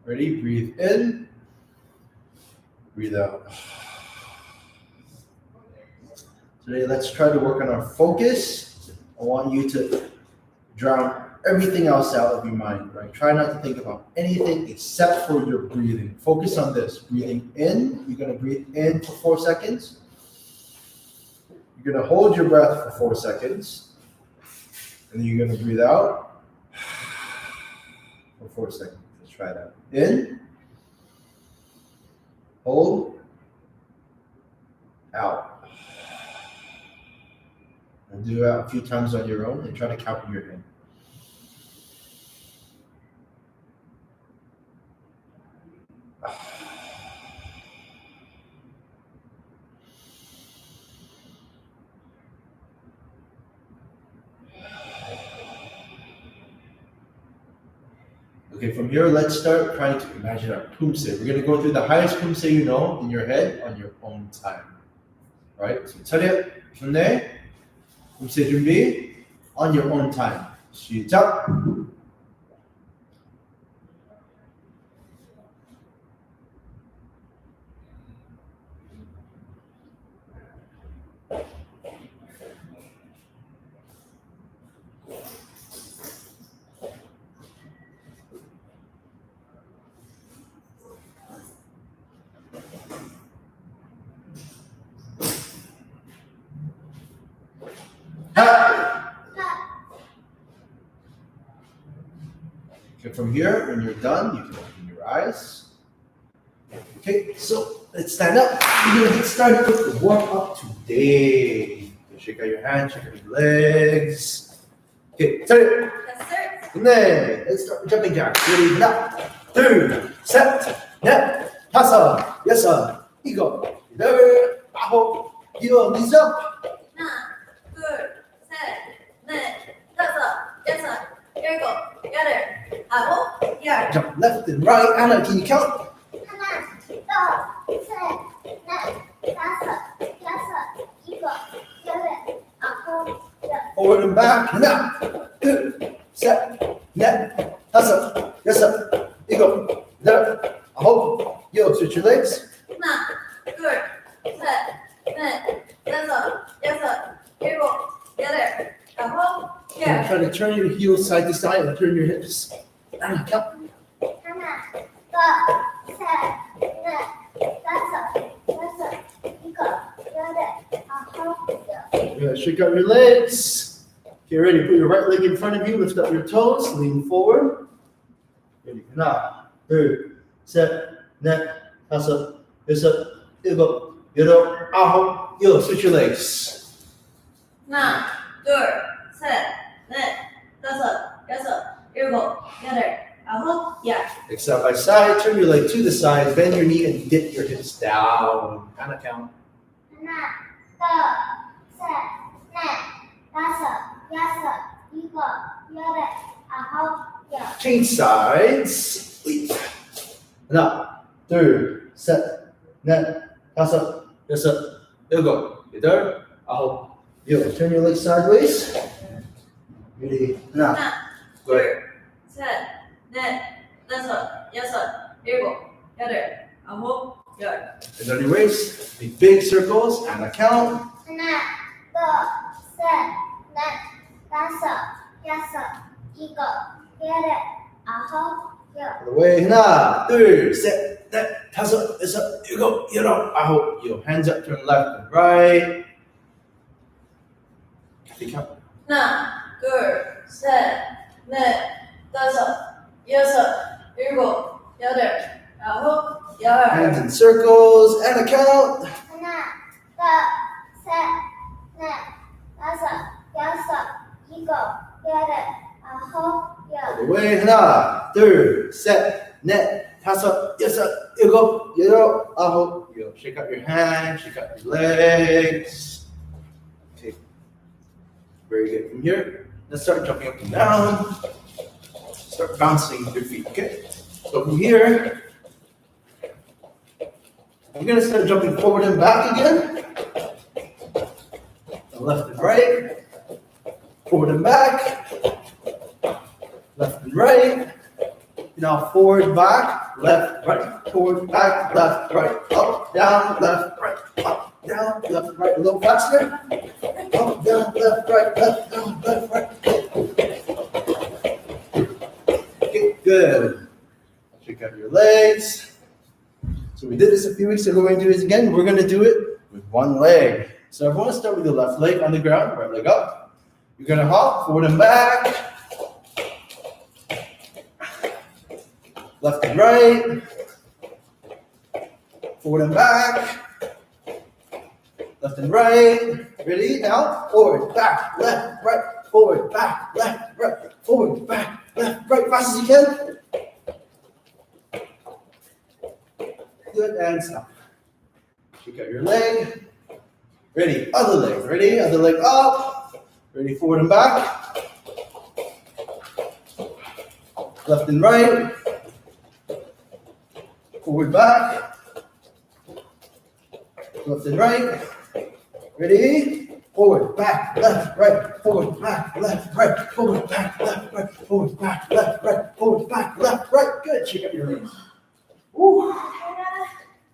Ready? Breathe in. Breathe out. Today, let's try to work on our focus. I want you to drown everything else out of your mind, right? Try not to think about anything except for your breathing. Focus on this. Breathing in, you're going to breathe in for 4 seconds. You're going to hold your breath for 4 seconds. And then you're going to breathe out for 4 seconds. Let's try that. In, hold, out. And do that a few times on your own and try to count in your head. Okay, from here, let's start trying to imagine our Poomsae. We're going to go through the highest Poomsae you know in your head on your own time. Right? So, 차렷, 준비, Poomsae 준비, on your own time. 시작! Okay, from here, when you're done, you can open your eyes. Okay, so let's stand up. We're gonna get started with the warm up today. Shake out your hands, shake out your legs. Okay, turn. Yes, sir. 네, let's start with jumping jacks. Ready? 하나, 둘, 셋, 넷, 다섯, 여섯, 일곱, 여덟, 아홉, 열, knees up. 하나, 둘, 셋, 넷, 다섯, 여섯, 일곱, 여덟, 아홉, 열. Jump left and right. Anna, can you count? 하나, 둘, 셋, 넷, 다섯, 여섯, 일곱, 여덟, 아홉, 열. Forward and back. 하나, 둘, 셋, 넷, 다섯, 여섯, 일곱, 여덟, 아홉, 열. Switch your legs. 하나, 둘, 셋, 넷, 다섯, 여섯, 일곱, 여덟, 아홉, And 열. try to turn your heels side to side and turn your hips. Anna, count. 하나, 둘, 셋, 넷, 다섯, 여섯, 일곱, 여덟, 아홉, 열. Yeah, shake out your legs. Get ready. Put your right leg in front of you. Lift up your toes. Lean forward. Ready. 하나, 둘, 셋, 넷, 다섯, 여섯, 일곱, 여덟, 아홉, 열. Switch your legs. 하나, 둘, 셋, 넷, 다섯, 여섯, 일곱, 여덟, 아홉, 열. Leg side by side. Turn your leg to the side. Bend your knee and dip your hips down. Anna, count. 하나, 둘, 셋, 넷, 다섯, 여섯, 일곱, 여덟, 아홉, 열. Change sides. Leap. 하나, 둘, 셋, 넷, 다섯, 여섯, 일곱, 여덟, 아홉, 열. Turn your legs sideways. Ready? 하나, 하나, 둘, 셋, 넷, 다섯, 여섯, 일곱, 여덟, 아홉, 열. and on your waist. Make big circles. And count. 하나, 둘, 셋, 넷, 다섯, 여섯, 일곱, 여덟, 아홉, 열. On the way. 하나, 둘, 셋, 넷, 다섯, 여섯, 일곱, 여덟, 아홉, 열. Hands up. Turn left and right. Count. 하나, 둘, 셋, 넷, 다섯, 여섯, 일곱, 여덟, 아홉, 열. Hands in circles. And count. 하나, 둘, 셋, 넷, 다섯, 여섯, 일곱, 여덟, 아홉, On 열. the way. 하나, 둘, 셋, 넷, 다섯, 여섯, 일곱, 여덟, 아홉, 열. Shake out your hands. Shake out your legs. Okay. Very good. From here, let's start jumping up and down. Start bouncing your feet. Okay. So from here, we're gonna start jumping forward and back again. Left and right. Forward and back. Left and right. Now forward, back, left, right, forward, back, left, right, up, down, left, right, up, down, left, right, a little faster. Up, down, left, right, left, down, left, right. Okay, good. Check out your legs. So we did this a few weeks ago. We're going to do this again. We're going to do it with one leg. So everyone want to start with the left leg on the ground, right leg up. You're going to hop forward and back. Left and right. Forward and back. Left and right. Ready? Now, forward, back, left, right, forward, back, left, right, forward, back, left, right, fast as you can. Good, and stop. Check out your leg. Ready, other leg. Ready, other leg up. Ready, forward and back. Left and right. Forward, back. Left and right. Ready? Forward, back, left, right, forward, back, left, right, forward, back, left, right, forward, back, left, right, forward, back, left, right. Good. Check out your legs. Woo.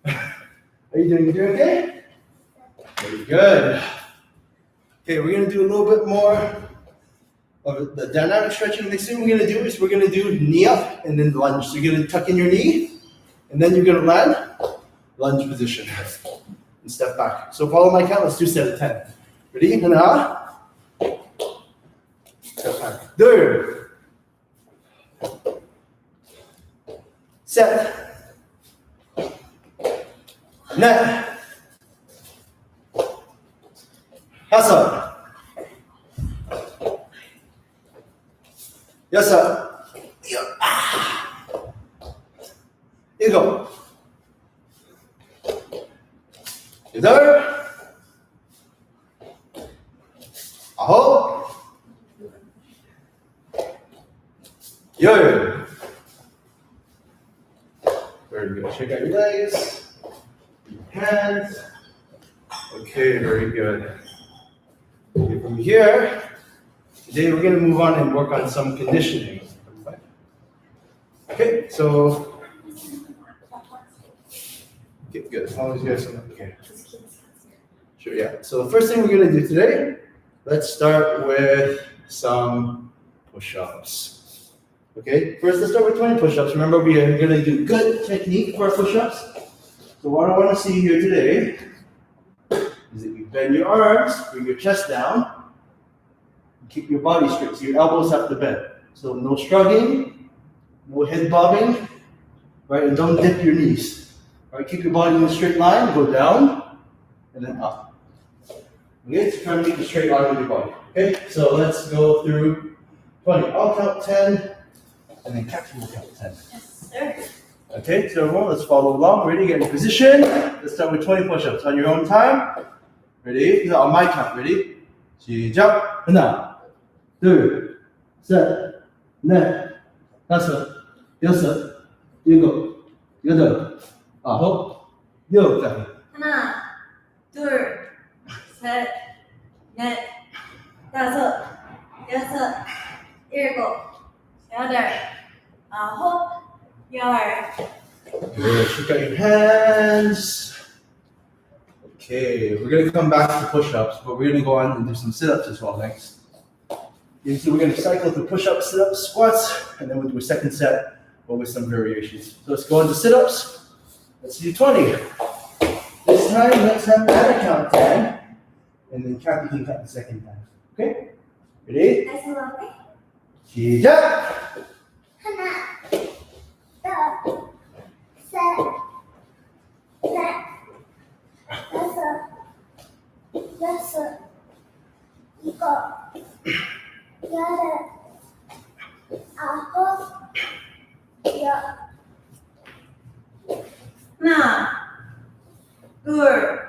Are you doing okay? Very good. Okay, we're gonna do a little bit more of the dynamic stretching. Next thing we're gonna do is we're gonna do knee up and then lunge. So you're gonna tuck in your knee, and then you're gonna land, lunge position, and step back. So follow my count. Let's do 7 of 10. Ready? Hana. Step back. 2. Set. 넷. 5. 6. 7. 8. 9. 10. 11. Very good. Check out your legs, your hands. Okay, very good. Okay, from here, today we're going to move on and work on some conditioning. Okay, so okay, good. As long as you have some. Okay. Sure, yeah. So the first thing we're going to do today, let's start with some push-ups. Okay, first let's start with 20 push-ups. Remember, we are going to do good technique for our push-ups. So what I want to see here today is that you bend your arms, bring your chest down, and keep your body straight. So your elbows have to bend. So no shrugging, no head bobbing, right? And don't dip your knees. All right, keep your body in a straight line, go down, and then up. Okay, so try to keep a straight line with your body. Okay, so let's go through 20. I'll count 10, and then Captain will count 10. Yes, sir. Okay, so everyone, let's follow along. Ready? Get in position. Let's start with 20 push-ups on your own time. Ready? On my count. Ready? 시작. 하나, 둘, 셋, 넷, 다섯, 여섯, 일곱, 여덟, 아홉, 열. 하나, 둘, 셋, 넷, 다섯, 여섯, 일곱, 여덟, 아홉, 열. Good. Check out your hands. Okay, we're going to come back to push-ups, but we're going to go on and do some sit-ups as well next. Okay, so we're going to cycle through push-ups, sit-ups, squats, and then we'll do a second set, but with some variations. So let's go into sit-ups. Let's do 20. This time, let's have Anna count 10, and then Kathy can count the second time. Okay? Ready? 시작! 하나, 둘, 셋, 넷, 다섯, 여섯, 일곱, 여덟, 아홉, 열. 하나, 둘,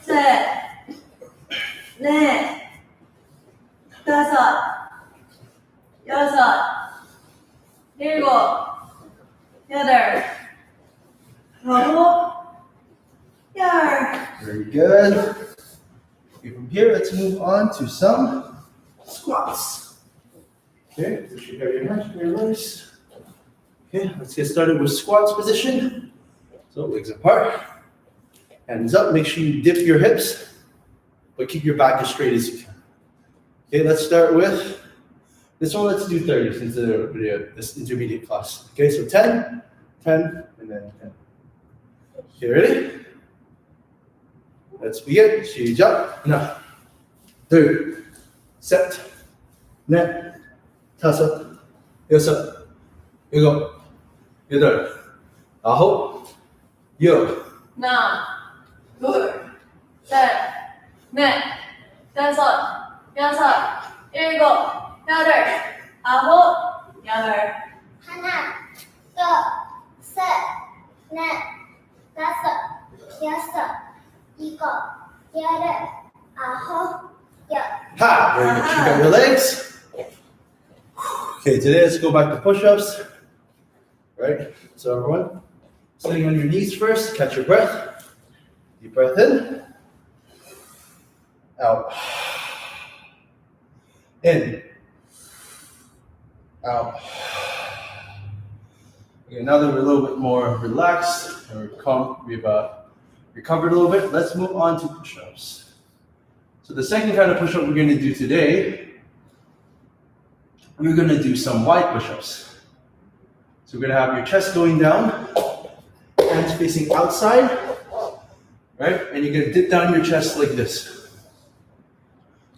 셋, 넷, 다섯, 여섯, 일곱, 여덟, 아홉, 열. Very good. Okay, from here, let's move on to some squats. Okay, so you have your hands, your wrists. Okay, let's get started with squats position. So legs apart, hands up. Make sure you dip your hips, but keep your back as straight as you can. Okay, let's start with this one. Let's do 30 since this intermediate class. Okay, so 10, 10, and then 10. Okay, ready? Let's begin. 시작. 하나, 둘, 셋, 넷, 다섯, 여섯, 일곱, 여덟, 아홉, 열. 하나, 둘, 셋, 넷, 다섯, 여섯, 일곱, 여덟, 아홉, 열. 하나, 둘, 셋, 넷, 다섯, 여섯, 일곱, 여덟, 아홉, 열. Ha! Very good. Keep out your legs. Okay, today let's go back to push-ups. Right? So everyone, sitting on your knees first, catch your breath. Deep breath in. Out. In. Out. Okay, now that we're a little bit more relaxed and we've recovered a little bit, let's move on to push-ups. So the second kind of push-up we're going to do today, we're going to do some wide push-ups. So we're going to have your chest going down, hands facing outside, right? And you're going to dip down your chest like this.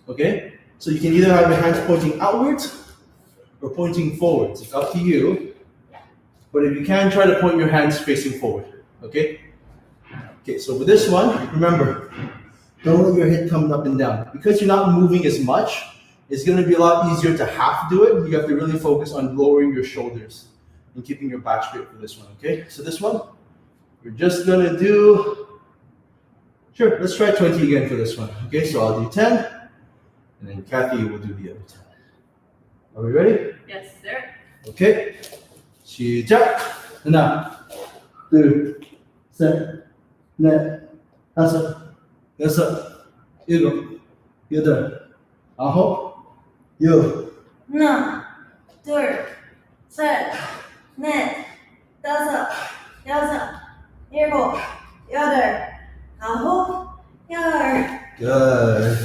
Okay? So you can either have your hands pointing outwards or pointing forwards. It's up to you. But if you can, try to point your hands facing forward. Okay? Okay, so with this one, remember, don't let your head come up and down. Because you're not moving as much, it's going to be a lot easier to half do it. You have to really focus on lowering your shoulders and keeping your back straight for this one, okay? So this one, we're just going to do, sure, let's try 20 again for this one. Okay, so I'll do 10, and then Kathy will do the other 10. Are we ready? Yes, sir. Okay. 시작. 하나, 둘, 셋, 넷, 다섯, 여섯, 일곱, 여덟, 아홉, 열. 하나, 둘, 셋, 넷, 다섯, 여섯, 일곱, 여덟, 아홉, 열. Good.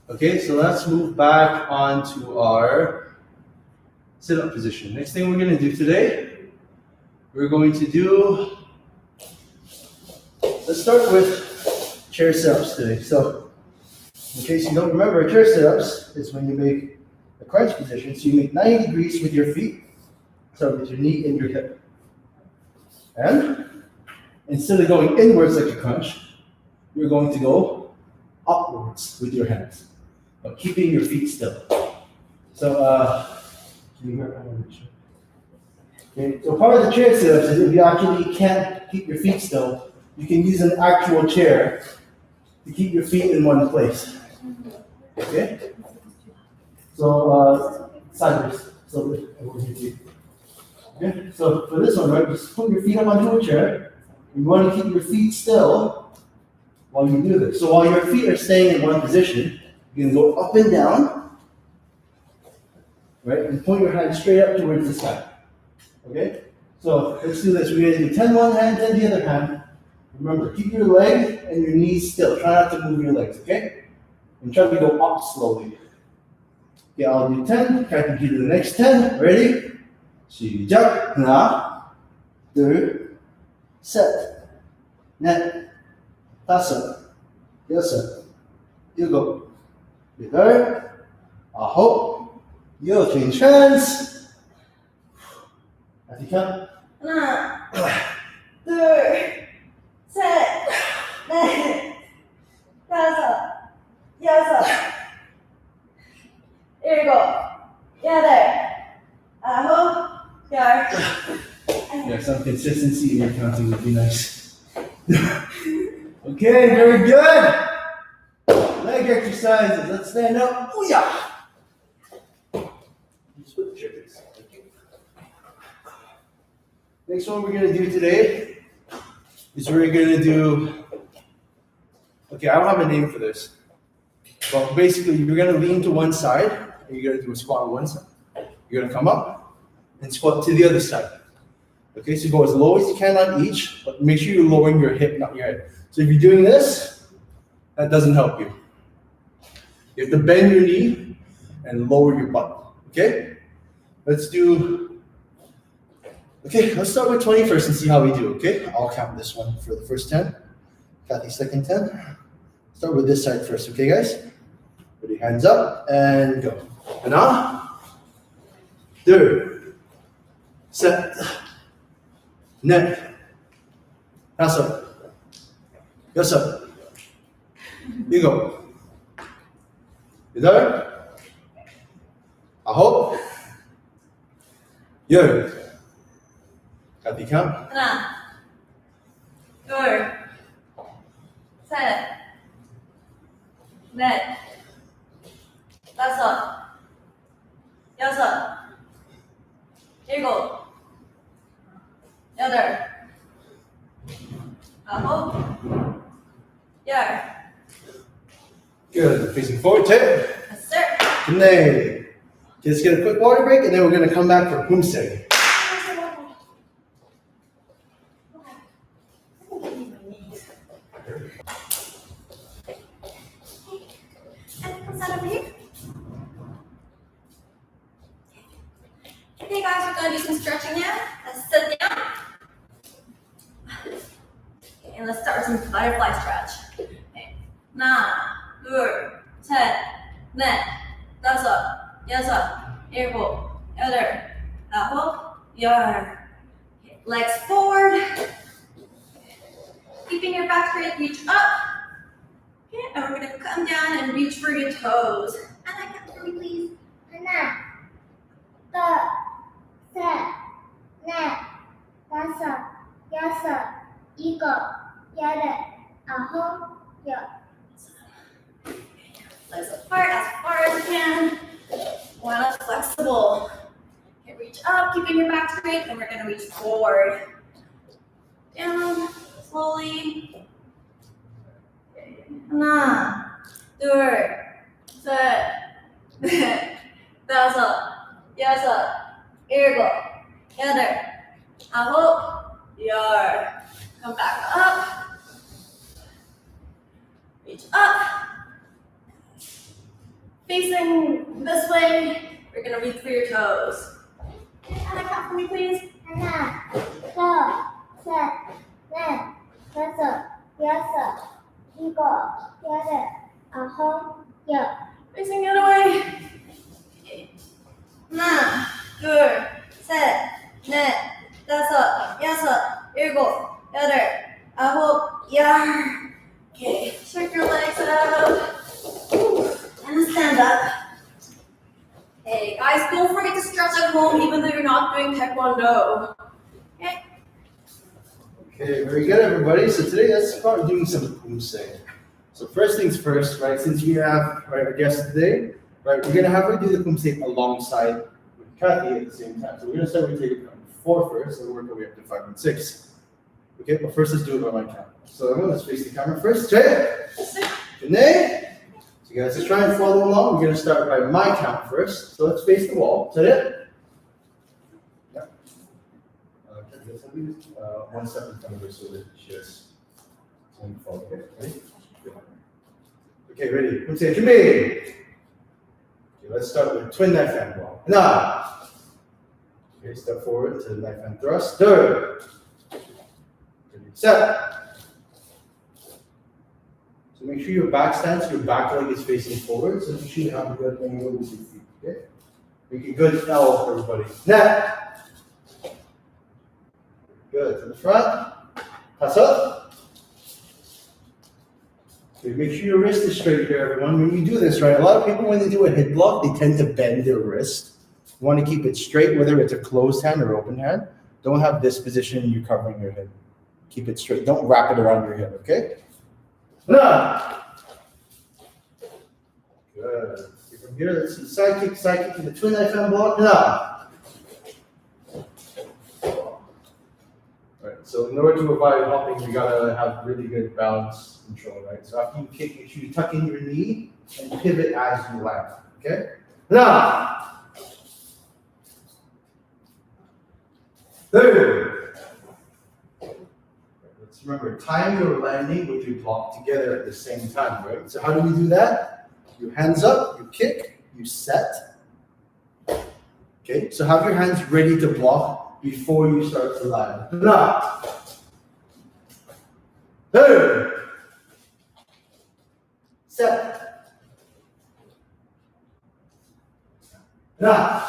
Okay, so let's move back onto our sit-up position. Next thing we're going to do today, we're going to do, let's start with chair sit-ups today. So, in case you don't remember, chair sit-ups is when you make a crunch position. So you make 90 degrees with your feet, so with your knee and your hip. And instead of going inwards like a crunch, you're going to go upwards with your hands, but keeping your feet still. So, can you hear? I want to make sure. Okay, so part of the chair sit-ups is if you actually can't keep your feet still, you can use an actual chair to keep your feet in one place. Okay? So, sideways. So, okay? So, for this one, right, just put your feet up onto a chair. You want to keep your feet still while you do this. So, while your feet are staying in one position, you can go up and down. Right? And point your hand straight up towards the sky. Okay? So let's do this. We're going to do 10 one hand, 10 the other hand. Remember, keep your leg and your knees still. Try not to move your legs, okay? And try to go up slowly. Okay, I'll do 10. Try to do the next 10. Ready? 시작. 하나, 둘, 셋, 넷, 다섯, 여섯, 일곱, 여덟, 아홉, 열. Change hands. At the count. 하나, 둘, 셋, 넷, 다섯, 여섯, 일곱, 여덟, 아홉, 열. Yeah, some consistency in your counting would be nice. Okay, very good. Leg exercises. Let's stand up. Oh yeah. Next one we're going to do today is we're going to do, okay, I don't have a name for this. But basically, you're going to lean to one side, and you're going to do a squat on one side. You're going to come up, and squat to the other side. Okay, so go as low as you can on each, but make sure you're lowering your hip, not your head. So if you're doing this, that doesn't help you. You have to bend your knee and lower your butt. Okay? Let's start with 20 first and see how we do, okay? I'll count this one for the first 10. Kathy, second 10. Start with this side first, okay, guys? Put your hands up and go. Haná, 둘, 셋, 넷, 다섯, 여섯, 일곱, 여덟, 아홉, 열. Kathy, count. 하나, 둘, 셋, 넷, 다섯, 여섯, 일곱, 여덟, 아홉, 열. Good. Facing forward, tip. Yes, sir. Good. Let's get a quick water break, and then we're going to come back for Poomsae. Okay, guys, we're going to do some stretching now. Let's sit down. Okay, and let's start with some butterfly stretch. Okay. 하나, 둘, 셋, 넷, 다섯, 여섯, 일곱, 여덟, 아홉, 열. Okay, legs forward. Keeping your back straight, reach up. Okay, and we're going to come down and reach for your toes. And I count for me, please. 하나, 둘, 셋, 넷, 다섯, 여섯, 일곱, 여덟, 아홉, 열. Legs apart as far as you can. While it's flexible. Okay, reach up, keeping your back straight, and we're going to reach forward. Down, slowly. 하나, 둘, 셋, 넷, 다섯, 여섯, 일곱, 여덟, 아홉, 열. Come back up. Reach up. Facing this way, we're gonna reach for your toes. And I count for me, please. 하나, 둘, 셋, 넷, 다섯, 여섯, 일곱, 여덟, 아홉, 열. Facing the other way. Okay. 하나, 둘, 셋, 넷, 다섯, 여섯, 일곱, 여덟, 아홉, 열. Okay, shake your legs out. And stand up. Hey guys, don't forget to stretch at home even though you're not doing Taekwondo. Okay? Okay, very good, everybody. So today, let's start doing some Poomsae. So first things first, right? Since we have our guest today, right, we're gonna have her do the Poomsae alongside with Kathy at the same time. So we're gonna start with taking 4 first, and work our way up to 5 and 6. Okay, but first let's do it by my count. So everyone, let's face the camera first. Good. So you guys just try and follow along. We're gonna start by my count first. So let's face the wall. Is that it? Yeah. One step in front of her so that she has something to follow. Okay, ready? Good. Okay, ready? Poomsae, 준비. Okay, let's start with twin knife hand wall. 하나. Okay, step forward to the knife hand thrust. 둘. 셋. So make sure your back stance, your back leg is facing forward. So make sure you have a good angle with your feet. Okay? Make a good L for everybody. Neck. Good. To the front. 다섯. Okay, make sure your wrist is straight here, everyone. When you do this, right, a lot of people, when they do a hip block, they tend to bend their wrist. You want to keep it straight, whether it's a closed hand or open hand. Don't have this position and you're covering your head. Keep it straight. Don't wrap it around your hip, okay? One. Good. Okay, from here, let's do side kick to the twin knife hand block. Right, so in order to avoid hopping, you gotta have really good balance control, right? So after you kick, make sure you tuck in your knee and pivot as you land, okay? Third. Let's remember, time your landing with your block together at the same time, right? So how do we do that? Your hands up, you kick, you set. Okay, so have your hands ready to block before you start to land. Nah. Third. Set. Nah.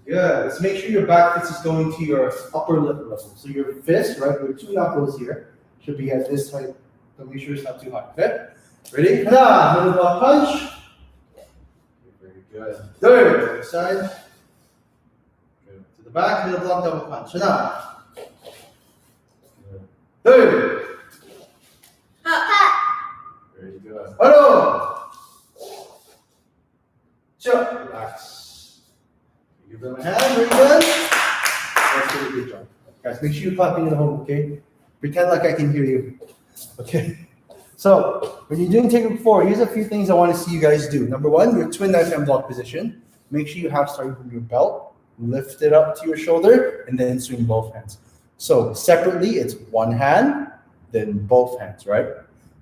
Good. Let's make sure your back fist is going to your upper lip level. So your fist, right, with two knuckles here, should be at this height. So make sure it's not too high. Okay? Ready? Nah. Middle block punch. Very good. Third. Other side. Good. To the back, middle block double punch. Nah. Third. Very good. Hello. Sure. Relax. Give them a hand. Very good. That's a really good job. Guys, make sure you're clapping at home, okay? Pretend like I can hear you. Okay? So, when you're doing Taeguek 4, here's a few things I want to see you guys do. Number one, your twin knife hand block position. Make sure you have starting from your belt, lift it up to your shoulder, and then swing both hands. So, separately, it's one hand, then both hands, right?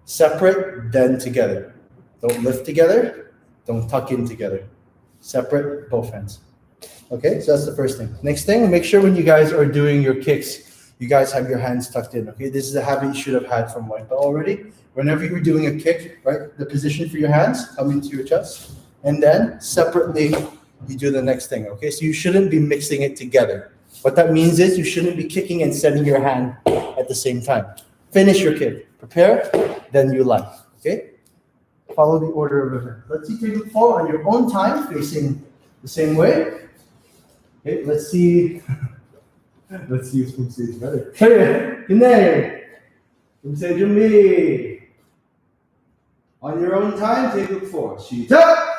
Separate, then together. Don't lift together, don't tuck in together. Separate, both hands. Okay, so that's the first thing. Next thing, make sure when you guys are doing your kicks, you guys have your hands tucked in, okay? This is a habit you should have had from white belt already. Whenever you're doing a kick, right, the position for your hands, come into your chest, and then separately, you do the next thing, okay? So you shouldn't be mixing it together. What that means is you shouldn't be kicking and setting your hand at the same time. Finish your kick, prepare, then you land, okay? Follow the order of events. Let's see Taeguek 4 on your own time, facing the same way. Okay, let's see. Let's see if Poomsae is better. Hey, Kenneth. Poomsae 준비. On your own time, Taeguek 4. 시작.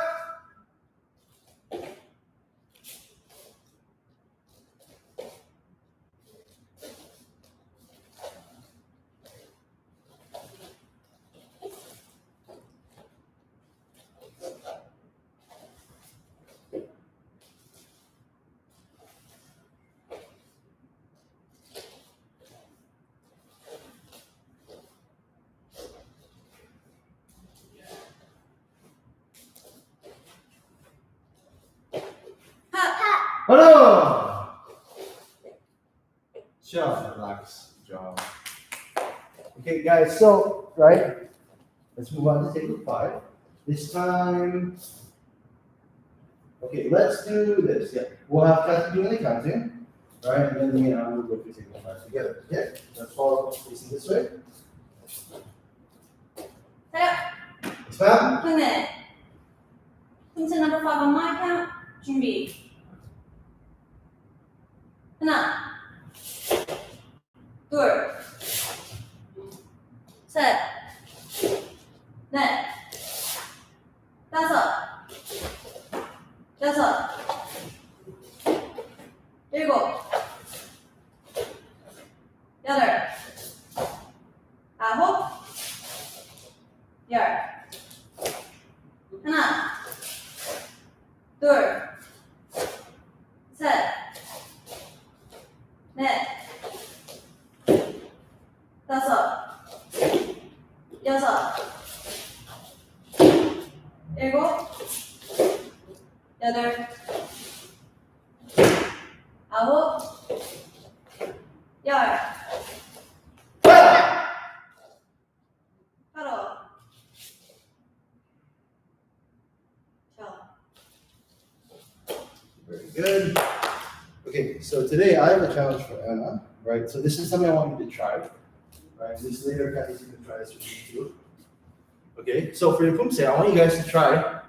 Hello. Just relax, jaw. Okay, guys. So, right. Let's move on to Taeguek 5. This time. Okay, let's do this. Yeah, we'll have Kenneth doing the counting, right? And then me and I will go through Taeguek 5 together. Okay, let's follow facing this way. Yes, ma'am. Kenneth. Poomsae number 5 on my count. 준비. 하나, 둘, 셋, 넷, 다섯, 여섯, 일곱, 여덟, 아홉, 열. 하나, 둘, 셋, 넷, 다섯, 여섯, 일곱, 여덟, 아홉, 열. 바로. Very good. Okay, so today I have a challenge for Anna, right? So this is something I want you to try, right? This later, Kenneth, you can try this with me too. Okay, so for your Poomsae, I want you guys to try,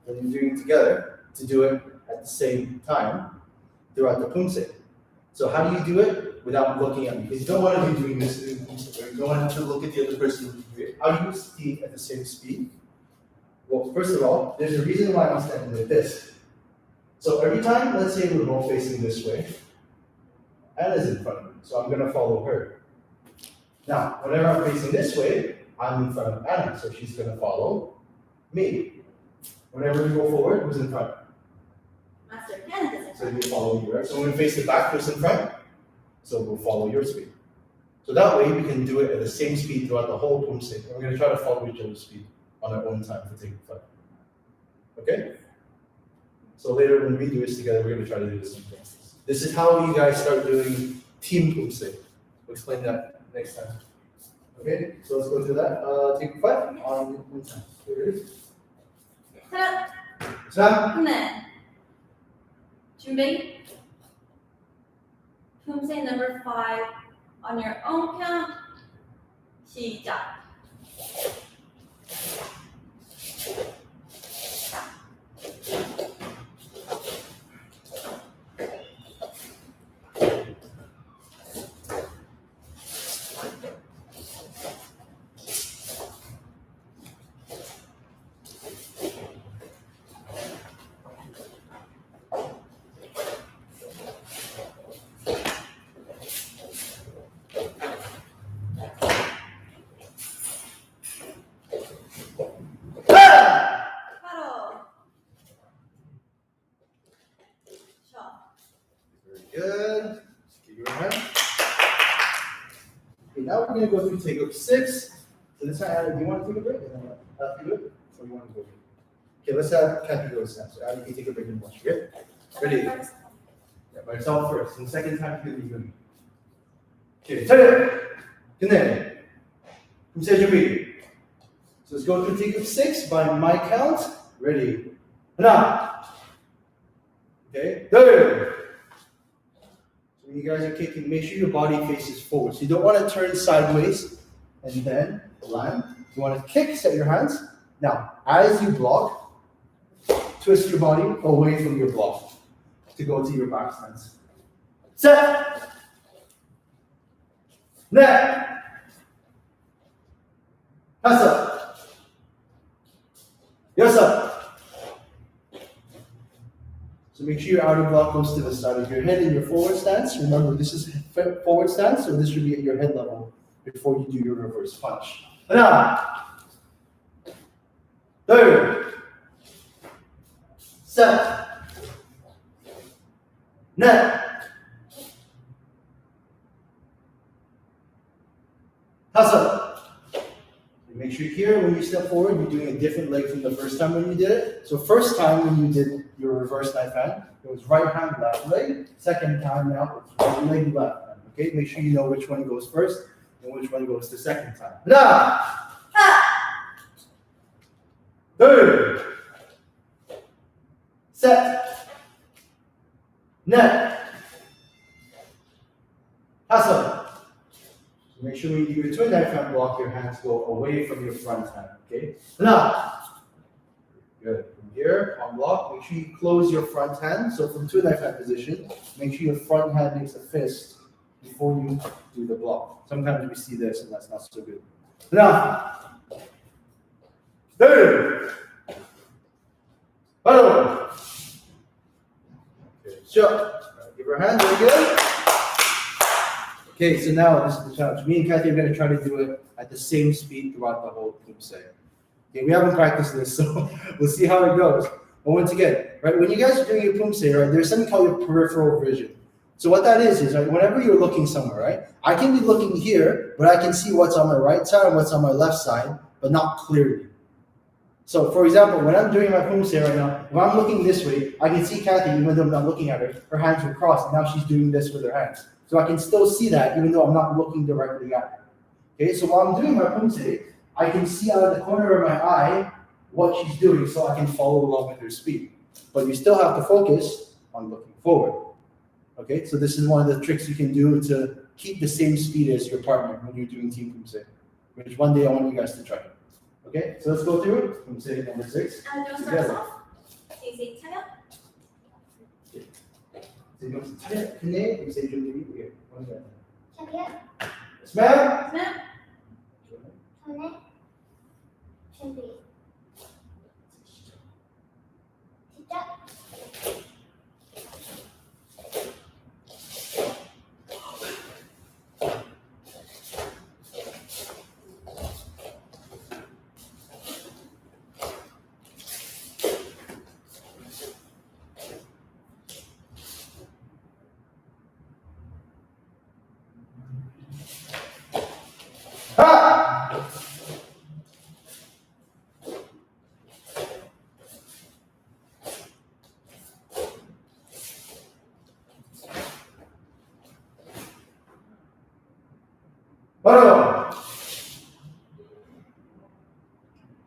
when you're doing it together, to do it at the same time throughout the Poomsae. So how do you do it without looking at me? Because you don't want to be doing this in Poomsae, right? You don't want to look at the other person when you do it. How do you speak at the same speed? Well, first of all, there's a reason why I'm standing like this. So every time, let's say we're both facing this way, Anna's in front of me, so I'm going to follow her. Now, whenever I'm facing this way, I'm in front of Anna, so she's going to follow me. Whenever we go forward, who's in front? Master Kenneth is in So you follow me, right? So when we face the back, face in front. So we'll follow your speed. So that way we can do it at the same speed throughout the whole Poomsae. And we're going to try to follow each other's speed on our own time for Taeguek 5. Okay? So later when we do this together, we're going to try to do the same thing. This is how you guys start doing team Poomsae. We'll explain that next time. Okay? So let's go through that. Taeguek 5 on one time. Okay, ready? 자, 네. 준비. Poomsae number 5 on your own count. 시작. Good. Keep your hand. Okay, now we're going to go through Taeguek 6. So this time, do you want to take a break? Do it? Or you want to go? Okay, let's have Kathy go now. So Adam, you can take a break and watch. Okay? Ready? Yeah, by yourself first. And the second time, you can leave. Okay, 차렷! Kenneth. Poomsae 준비. So let's go through Taeguek 6 by my count. Ready? 하나. Okay, 둘. When you guys are kicking, make sure your body faces forward. So you don't want to turn sideways and then land. You want to kick, set your hands. Now, as you block, twist your body away from your block to go to your back stance. Set! 넷! 다섯! 여섯! So make sure your outer block goes to the side of your head in your forward stance. Remember, this is forward stance, so this should be at your head level before you do your reverse punch. 하나, 둘, 셋, 넷, 다섯. Make sure here when you step forward, you're doing a different leg from the first time when you did it. So first time when you did your reverse knife hand, it was right hand, left leg. Second time now, it's right leg, left hand. Okay, make sure you know which one goes first and which one goes the second time. 하나, 둘, 셋, 넷, 다섯. Make sure when you do your twin knife hand block, your hands go away from your front hand. Okay? 하나. Good. From here, on block, make sure you close your front hand. So from twin knife hand position, make sure your front hand makes a fist before you do the block. Sometimes we see this and that's not so good. 하나. 둘. 바로. Okay. Shut. Give her hand. Very good. Okay, so now this is the challenge. Me and Kathy are going to try to do it at the same speed throughout the whole Poomsae. Okay, we haven't practiced this, so we'll see how it goes. But once again, right, when you guys are doing your Poomsae, right, there's something called your peripheral vision. So what that is right, whenever you're looking somewhere, right, I can be looking here, but I can see what's on my right side and what's on my left side, but not clearly. So, for example, when I'm doing my Poomsae right now, if I'm looking this way, I can see Kathy, even though I'm not looking at her, her hands are crossed, and now she's doing this with her hands. So I can still see that even though I'm not looking directly at her. Okay, so while I'm doing my Poomsae, I can see out of the corner of my eye what she's doing so I can follow along with her speed. But you still have to focus on looking forward. Okay, so this is one of the tricks you can do to keep the same speed as your partner when you're doing team Poomsae, which one day I want you guys to try. Okay, so let's go through it. Poomsae number 6. Do you want to start us off? Easy. 차렷. 차렷. 근데 Poomsae 준비. Okay, one second. 차렷. Yes, ma'am. 네. 전에 준비. 시작.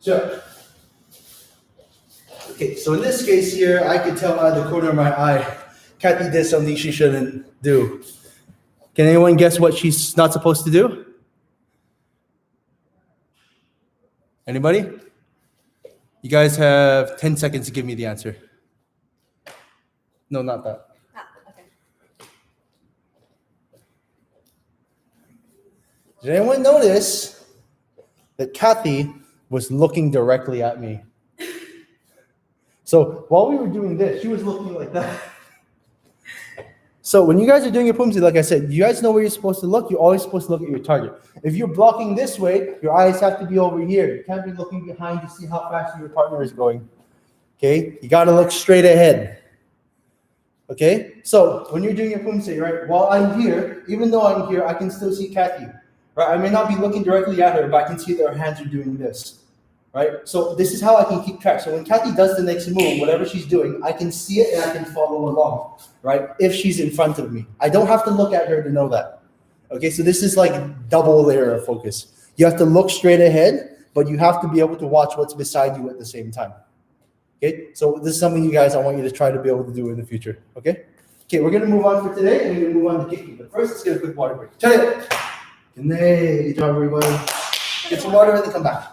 Jump. Okay, so in this case here, I can tell out of the corner of my eye, Kathy did something she shouldn't do. Can anyone guess what she's not supposed to do? Anybody? You guys have 10 seconds to give me the answer. No, not that. Okay. Did anyone notice that Kathy was looking directly at me? So while we were doing this, she was looking like that. So when you guys are doing your Poomsae, like I said, you guys know where you're supposed to look. You're always supposed to look at your target. If you're blocking this way, your eyes have to be over here. You can't be looking behind to see how fast your partner is going. Okay? You got to look straight ahead. Okay? So when you're doing your Poomsae, right, while I'm here, even though I'm here, I can still see Kathy. Right? I may not be looking directly at her, but I can see that her hands are doing this. Right? So this is how I can keep track. So when Kathy does the next move, whatever she's doing, I can see it and I can follow along. Right? If she's in front of me. I don't have to look at her to know that. Okay? So this is like double layer of focus. You have to look straight ahead, but you have to be able to watch what's beside you at the same time. Okay? So this is something you guys, I want you to try to be able to do in the future. Okay? Okay, we're going to move on for today and we're going to move on to kicking. But first, let's get a quick water break. Taeguek. Good job, everybody. Get some water and then come back.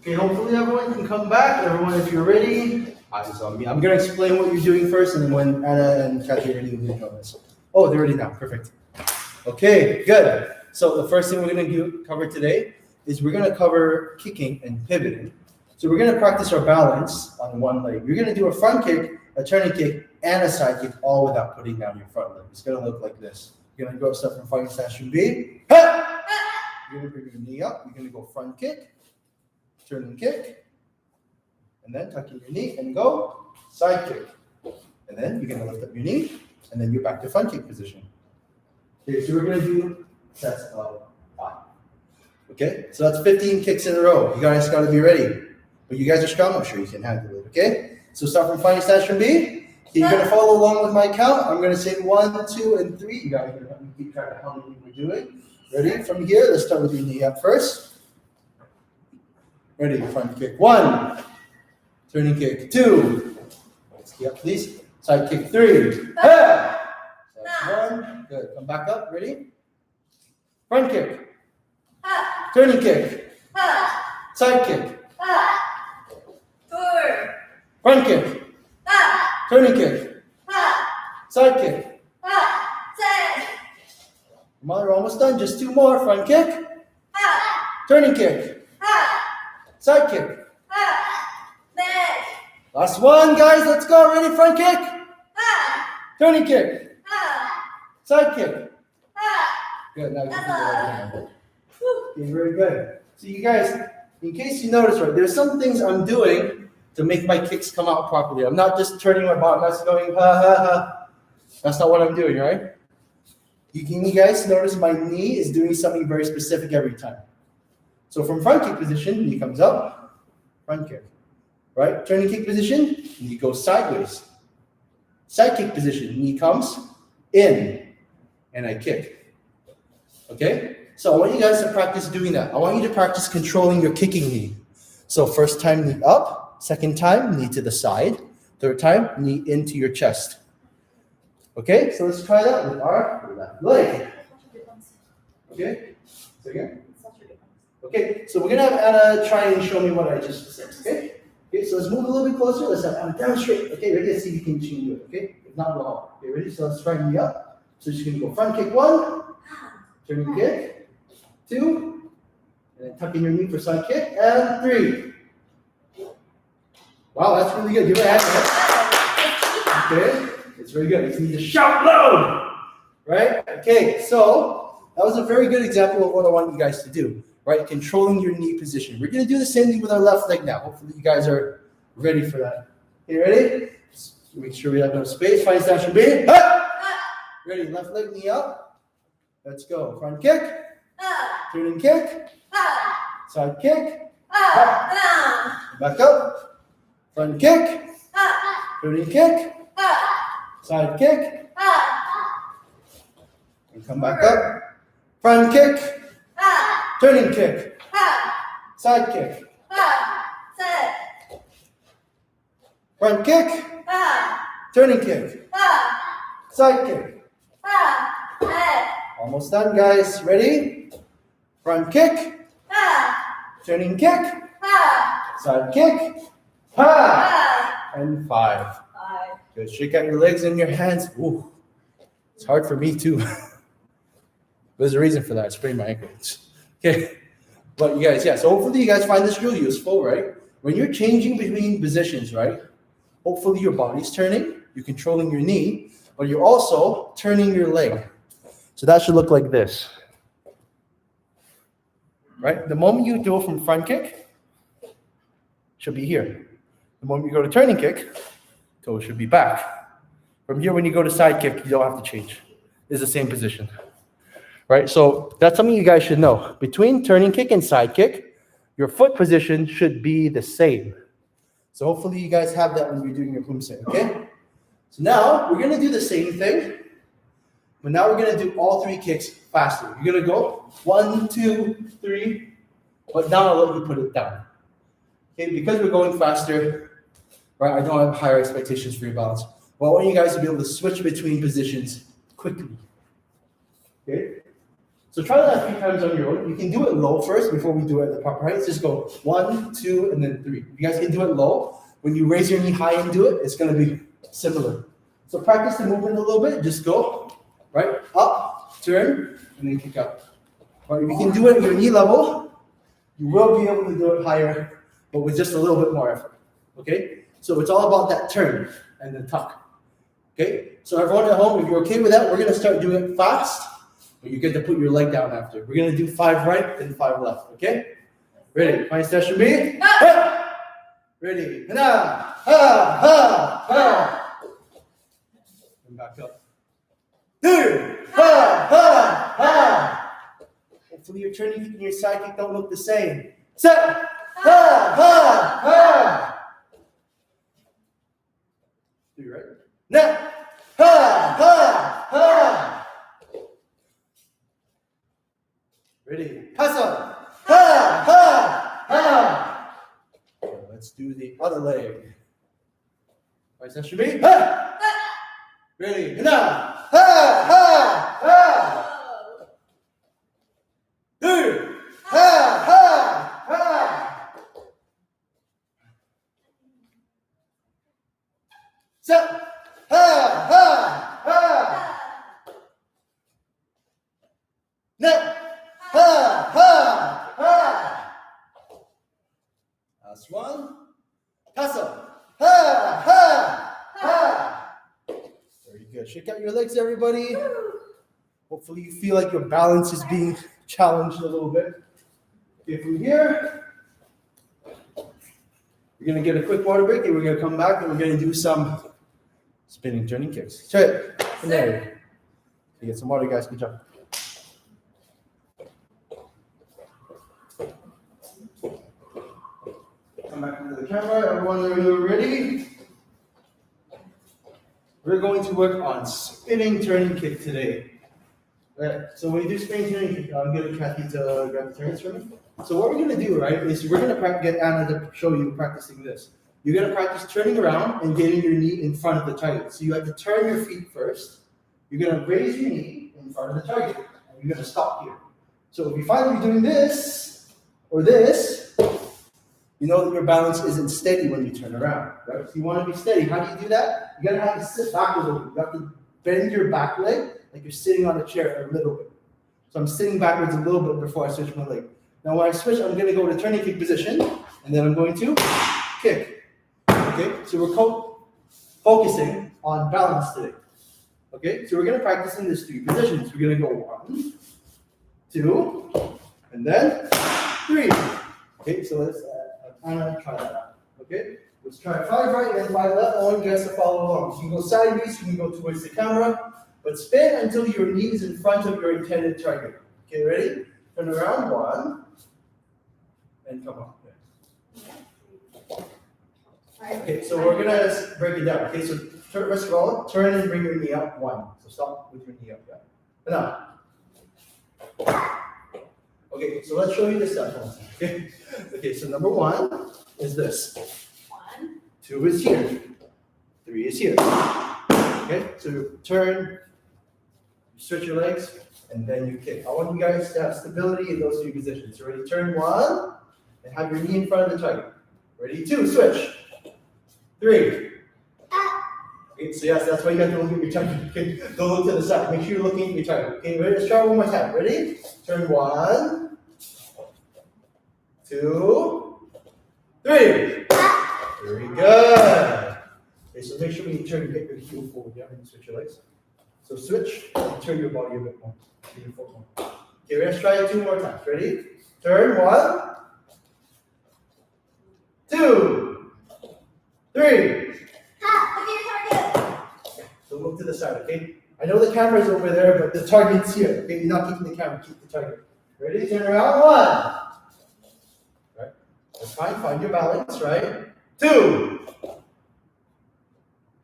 Okay, hopefully everyone can come back. Everyone, if you're ready, eyes on me. I'm going to explain what you're doing first, and then when Anna and Kathy are ready, we'll join us. Oh, they're ready now. Perfect. Okay, good. So the first thing we're going to cover today is we're going to cover kicking and pivoting. So we're going to practice our balance on one leg. You're going to do a front kick, a turning kick, and a side kick, all without putting down your front leg. It's going to look like this. You're going to go up step from fighting stance from B. Ha! You're going to bring your knee up. You're going to go front kick. Turning kick, and then tucking your knee and go side kick. And then you're going to lift up your knee, and then you're back to front kick position. Okay, so we're going to do sets of 5. Okay, so that's 15 kicks in a row. You guys got to be ready. But you guys are strong, I'm sure you can handle it. Okay, so start from fighting stance from B. Okay, you're going to follow along with my count. I'm going to say 1, 2, and 3. You guys are going to help me keep track of how many we're doing. Ready? From here, let's start with your knee up first. Ready, front kick 1, turning kick 2, ski up please, side kick 3, that's 1, good, come back up, ready, front kick, turning kick, side kick, front kick, turning kick, side kick, come on, we're almost done, just 2 more, front kick, turning kick, side kick. Last one, guys. Let's go. Ready? Front kick. Turning kick. Side kick. Good. Now you can do it. Okay, very good. So you guys, in case you notice, right, there's some things I'm doing to make my kicks come out properly. I'm not just turning my bottom. That's going ha ha ha. That's not what I'm doing, right? You guys notice my knee is doing something very specific every time. So from front kick position, knee comes up, front kick. Right? Turning kick position, knee goes sideways. Side kick position, knee comes in, and I kick. Okay? So I want you guys to practice doing that. I want you to practice controlling your kicking knee. So first time, knee up. Second time, knee to the side. Third time, knee into your chest. Okay? So let's try that with our left leg. Okay? So again. Okay, so we're going to have Anna try and show me what I just said, okay? Okay, so let's move a little bit closer. Let's have Anna down straight. Okay, ready? Let's see if you can do it, okay? If not, we'll help. Okay, ready? So let's try knee up. So she's going to go front kick 1, turning kick, 2, and then tuck in your knee for side kick, and 3. Wow, that's really good. Give her a hand, right? Okay, It's very good. You need to shout loud, right? Okay, so that was a very good example of what I want you guys to do, right? Controlling your knee position. We're gonna do the same thing with our left leg now. Hopefully you guys are ready for that. Okay, ready? Just make sure we have enough space. Find station B. Ready? Left leg, knee up. Let's go. Front kick. Turning kick. Side kick. Back up. Front kick. Turning kick. Side kick. And come back up. Front kick. Turning kick. Side kick. Front kick. Turning kick. Side kick. Almost done, guys. Ready? Front kick. Turning kick. Side kick. And 5. Good. Shake out your legs and your hands. Ooh. It's hard for me too. There's a reason for that. I sprained my ankles. Okay. But you guys, yeah. So hopefully you guys find this drill useful, right? When you're changing between positions, right? Hopefully your body's turning. You're controlling your knee, but you're also turning your leg. So that should look like this. Right? The moment you go from front kick, should be here. The moment you go to turning kick, toe should be back. From here, when you go to side kick, you don't have to change. It's the same position. Right? So that's something you guys should know. Between turning kick and side kick, your foot position should be the same. So hopefully you guys have that when you're doing your Poomsae, okay? So now we're gonna do the same thing, but now we're gonna do all 3 kicks faster. You're gonna go 1, 2, 3, but now I'll let you put it down. Okay, because we're going faster, right? I don't have higher expectations for your balance. But I want you guys to be able to switch between positions quickly. Okay? So try that 3 times on your own. You can do it low first before we do it at the proper height. Just go 1, 2, and then 3. If you guys can do it low, when you raise your knee high and do it, it's gonna be similar. So practice the movement a little bit. Just go, right? Up, turn, and then kick up. Right? If you can do it at your knee level, you will be able to do it higher, but with just a little bit more effort. Okay? So it's all about that turn and the tuck. Okay? So everyone at home, if you're okay with that, we're gonna start doing it fast. But you get to put your leg down after. We're gonna do 5 right, then 5 left. Okay? Ready? Find station B. Ready? And back up. Hopefully your turning kick and your side kick don't look the same. Set. Do right. Now. Ready? Pass up. Let's do the other leg. Right, session B. Ready? Now. Set. Now. Last one. Pass up. Very good. Shake out your legs, everybody. Hopefully you feel like your balance is being challenged a little bit. Okay, from here, we're going to get a quick water break and we're going to come back and we're going to do some spinning turning kicks. Try it. From there. You get some water, guys. Good job. Come back into the camera. Everyone, are you ready? We're going to work on spinning turning kick today. Right. So when you do spinning turning kick, I'm going to Kathy to grab the turns for me. So what we're going to do, right, is we're going to get Anna to show you practicing this. You're going to practice turning around and getting your knee in front of the target. So you have to turn your feet first. You're going to raise your knee in front of the target. And you're going to stop here. So if you find you're doing this or this, you know that your balance isn't steady when you turn around, right? So you want to be steady. How do you do that? You got to have to sit back a little bit. You have to bend your back leg like you're sitting on a chair a little bit. So I'm sitting backwards a little bit before I switch my leg. Now when I switch, I'm going to go to turning kick position, and then I'm going to kick. Okay, so we're focusing on balance today. Okay, so we're going to practice in these 3 positions. We're going to go 1, 2, and then 3. Okay, so let's try that out. Okay, let's try 5 right and 5 left. I want you guys to follow along. You can go sideways, you can go towards the camera, but spin until your knee is in front of your intended target. Okay, ready? Turn around, 1, and come up. Okay, so we're gonna break it down. Okay, so first of all, turn and bring your knee up. 1. So stop with your knee up. Yeah. Enough. Okay, so let's show you this stuff. Okay. Okay, so number 1 is this. 1. 2 is here. 3 is here. Okay, so you turn, you stretch your legs, and then you kick. I want you guys to have stability in those 3 positions. So ready? Turn 1, and have your knee in front of the target. Ready? 2, switch. 3. Okay, so yes, that's why you have to look at your target. Okay, don't look to the side. Make sure you're looking at your target. Okay, ready? Let's try one more time. Ready? Turn 1, 2, 3. Very good. Okay, so make sure when you turn, you get your heel forward. Yeah, and switch your legs. So switch and turn your body a bit more. Okay, let's try it 2 more times. Ready? Turn 1, 2, 3. Look at your target. So look to the side, okay? I know the camera's over there, but the target's here. Okay, you're not keeping the camera, keep the target. Ready? Turn around. 1. Right? That's fine. Find your balance, right? 2,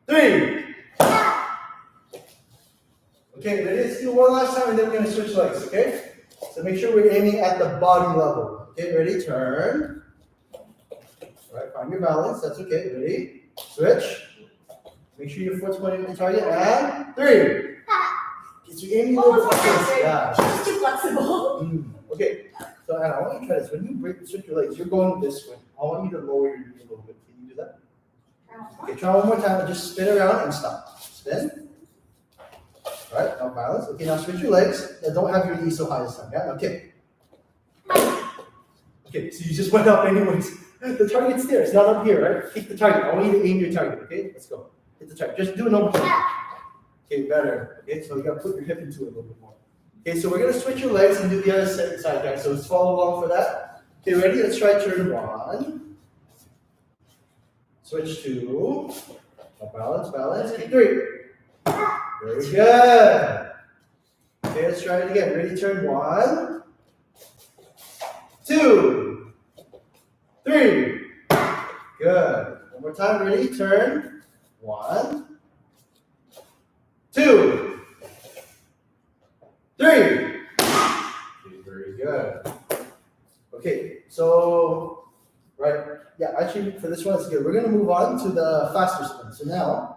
3. Okay, ready? Let's do one last time and then we're gonna switch legs, okay? So make sure we're aiming at the body level. Okay, ready? Turn. All right, find your balance. That's okay. Ready? Switch. Make sure your foot's pointing at the target. And 3. Okay, so you're aiming a little bit like this. Yeah. She's too flexible. Okay, so Anna, I want you to try this. When you switch your legs, you're going this way. I want you to lower your knee a little bit. Can you do that? Okay, try one more time and just spin around and stop. Spin. All right, now balance. Okay, now switch your legs. Now don't have your knee so high this time. Yeah, okay. Okay, so you just went up anyways. The target's there. It's not up here, right? Hit the target. I want you to aim your target. Okay, let's go. Hit the target. Just do a normal target. Okay, better. Okay, so you gotta put your hip into it a little bit more. Okay, so we're gonna switch your legs and do the other side, guys. So let's follow along for that. Okay, ready? Let's try turn 1. Switch 2. Balance, balance. Okay, 3. Very good. Okay, let's try it again. Ready? Turn 1, 2, 3. Good. One more time. Ready? Turn 1, 2, 3. Okay, very good. Okay, so right, yeah. Actually, for this one, it's good. We're gonna move on to the faster spin. So now.